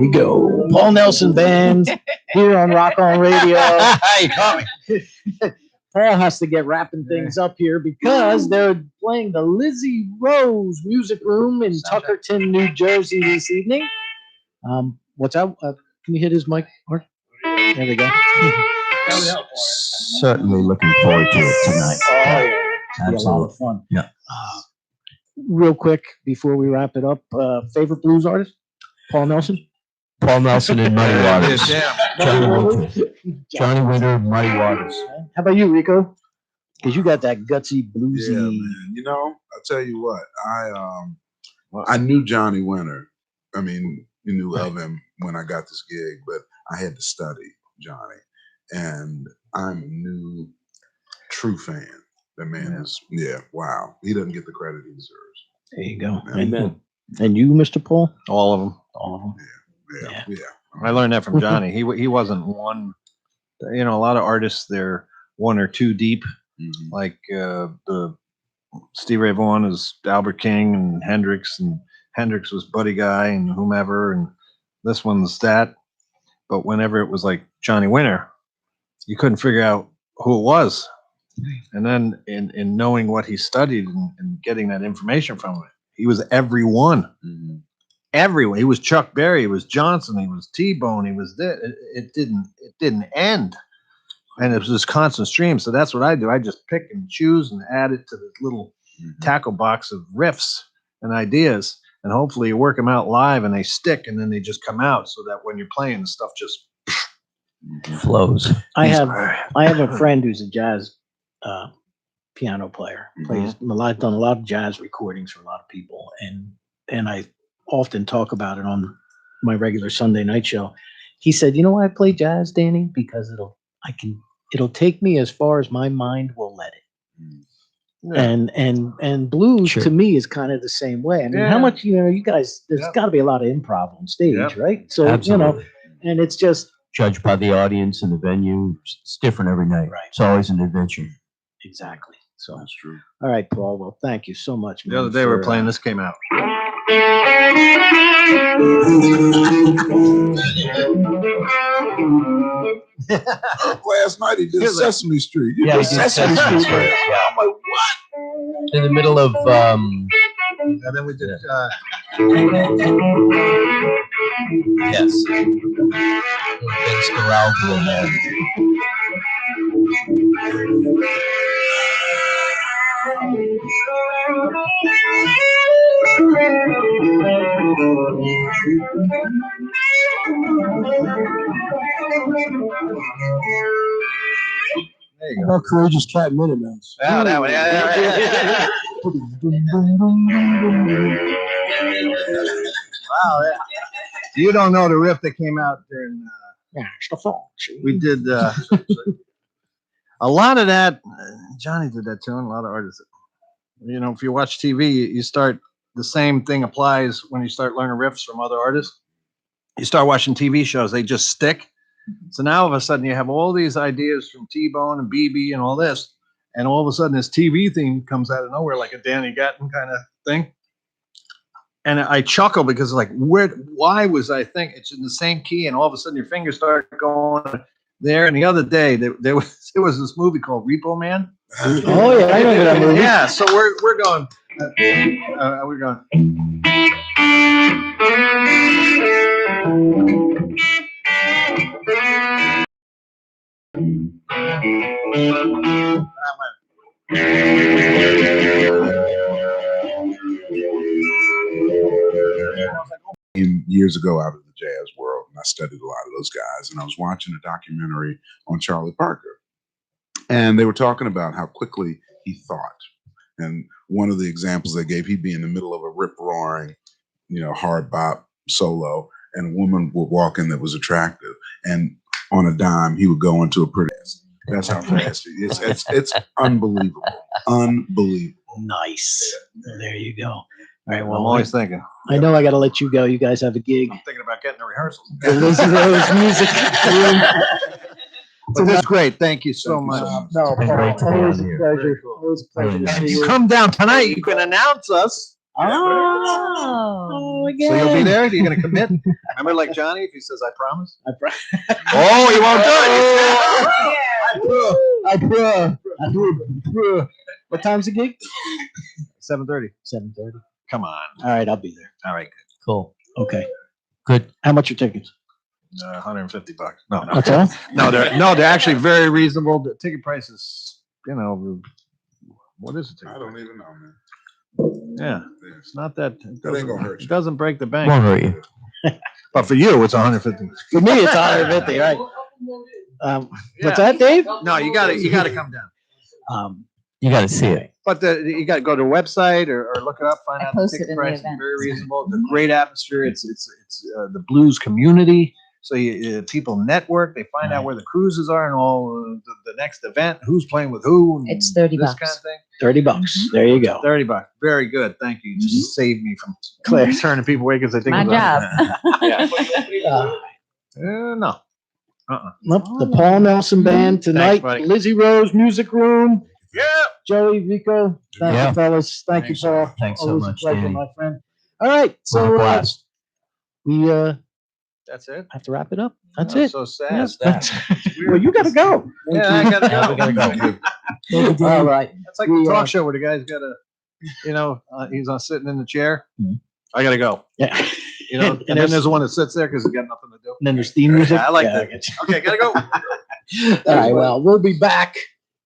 we go. Paul Nelson Band here on Rock On Radio. You caught me. Paul has to get wrapping things up here because they're playing the Lizzie Rose Music Room in Tuckerton, New Jersey this evening. What's that? Can you hit his mic, Mark? There we go. Certainly looking forward to it tonight. Oh, yeah. Be a lot of fun. Yeah. Real quick before we wrap it up, favorite blues artist? Paul Nelson? Paul Nelson and Muddy Waters. Yeah. Johnny Winter. Johnny Winter, Muddy Waters. How about you, Rico? Because you got that gutsy, bluesy. Yeah, man. You know, I'll tell you what. I knew Johnny Winter. I mean, you knew of him when I got this gig, but I had to study Johnny, and I'm a new, true fan. That man is, wow. He doesn't get the credit he deserves. There you go. Amen. And you, Mr. Paul? All of them. All of them. Yeah. I learned that from Johnny. He wasn't one. You know, a lot of artists, they're one or two deep. Mhm. Like the Stevie Ray Vaughan is Albert King and Hendrix was Buddy Guy and whomever, and this one's that. But whenever it was like Johnny Winter, you couldn't figure out who it was. And then in knowing what he studied and getting that information from it, he was everyone. Mhm. Everyone. He was Chuck Berry. He was Johnson. He was T-Bone. He was this. It didn't end. And it was this constant stream. So that's what I do. I just pick and choose and add it to this little tackle box of riffs and ideas. And hopefully you work them out live and they stick and then they just come out so that when you're playing, the stuff just Flows. I have a friend who's a jazz piano player. Plays I've done a lot of jazz recordings for a lot of people, and I often talk about it on my regular Sunday night show. He said, "You know why I play jazz, Danny? Because it'll take me as far as my mind will let it." And blues Sure. to me is kind of the same way. I mean, how much you guys? There's got to be a lot of improv on stage, right? So Absolutely. and it's just Judged by the audience and the venue. It's different every night. Right. It's always an adventure. exactly. So That's true. all right, Paul. Well, thank you so much. the man, other day we were for, playing, this came out. Last night he did Sesame Street. Yeah, he did Sesame Street. Yeah. I'm like, what? In the middle of And then we did yes. Vince Guaraldo in there. there you How about Courageous Cat and Minute Mouse? go. Oh, that one. Yeah. Wow. You don't know the riff that came out during. We did a lot of that. Johnny did that too, and a lot of artists. You know, if you watch TV, you start the same thing applies when you start learning riffs from other artists. You start watching TV shows; they just stick. So now all of a sudden you have all these ideas from T-Bone and BB and all this, and all of a sudden this TV theme comes out of nowhere, like a Danny Gatton kind of thing. And I chuckle because like, why was I think it's in the same key, and all of a sudden your fingers start going there. And the other day there was this movie called Repo Man. Oh yeah, I remember that movie. Yeah, so we're going. We're going. Years ago out of the jazz world, and I studied a lot of those guys, and I was watching a documentary on Charlie Parker, and they were talking about how quickly he thought. And one of the examples they gave, he'd be in the middle of a rip-roaring, hard bop solo, and a woman would walk in that was attractive, and on a dime, he would go into a pretty. That's how fast he is. It's unbelievable, unbelievable. Nice. There you go. All right. I'm Well, always thinking. I know I got to let you go. You guys have a gig. I'm thinking about getting the rehearsals. The Lizzie Rose Music Room. But that's great. Thank you so Thank you much. so much. No, been great to be always on a here. pleasure. Always a pleasure to Very see nice. you. Come down tonight. You can announce us. Oh, So you'll be there? You're gonna commit? Remember, like Johnny, if he says, "I promise." Oh, he won't do it. What time's the gig? 7:30. 7:30. Come on. All right, I'll be there. All right. Cool. Okay. Good. How much are tickets? $150. No, That's all? they're actually very reasonable. The ticket prices, what is it? I don't even know, man. Yeah, it's not that. That ain't gonna hurt It you. doesn't break the bank. Won't hurt you. But for you, it's 150. For me, it's 150, right? What's that, Dave? No, you got to come down. You got to see it. But you got to go to the website or look it up, find I out the posted ticket in the price. It's event. very reasonable. It's a great atmosphere. It's the blues community. So people network. They find out where the cruises are and all the next event, who's playing with who. And It's $30. this kind of thing. $30. There you go. $30. Very good. Thank you. Just saved me from Claire. turning people away because they think My about job. No. Nope, the Paul Nelson Band tonight. buddy. Lizzie Rose Music Room. Yeah. Joey, Rico, thank Yeah. you, fellas. Thank you, Thanks, Paul. Thanks so Always much, a pleasure, Danny. my friend. All right, What a so blast. we That's it. have to wrap it up. That's Oh, it. So sad. Yes, that's- well, you got to go. Yeah, I gotta Yeah, go. we gotta go. Thank you, all right. It's like We, the talk show where the guy's got he's sitting in the chair. Mhm. I gotta go. Yeah. And then there's- there's the one that sits there because he's got nothing to do. And then there's theme music. Yeah, I like Yeah, that. get you. Okay, gotta go. All right, well, we'll be back.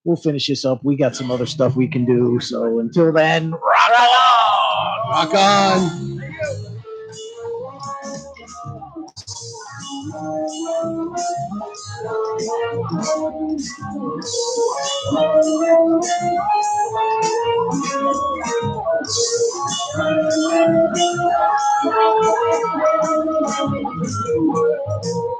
We'll finish this up. We got some other stuff we can do. So until then, rock on! Rock on. Thank you.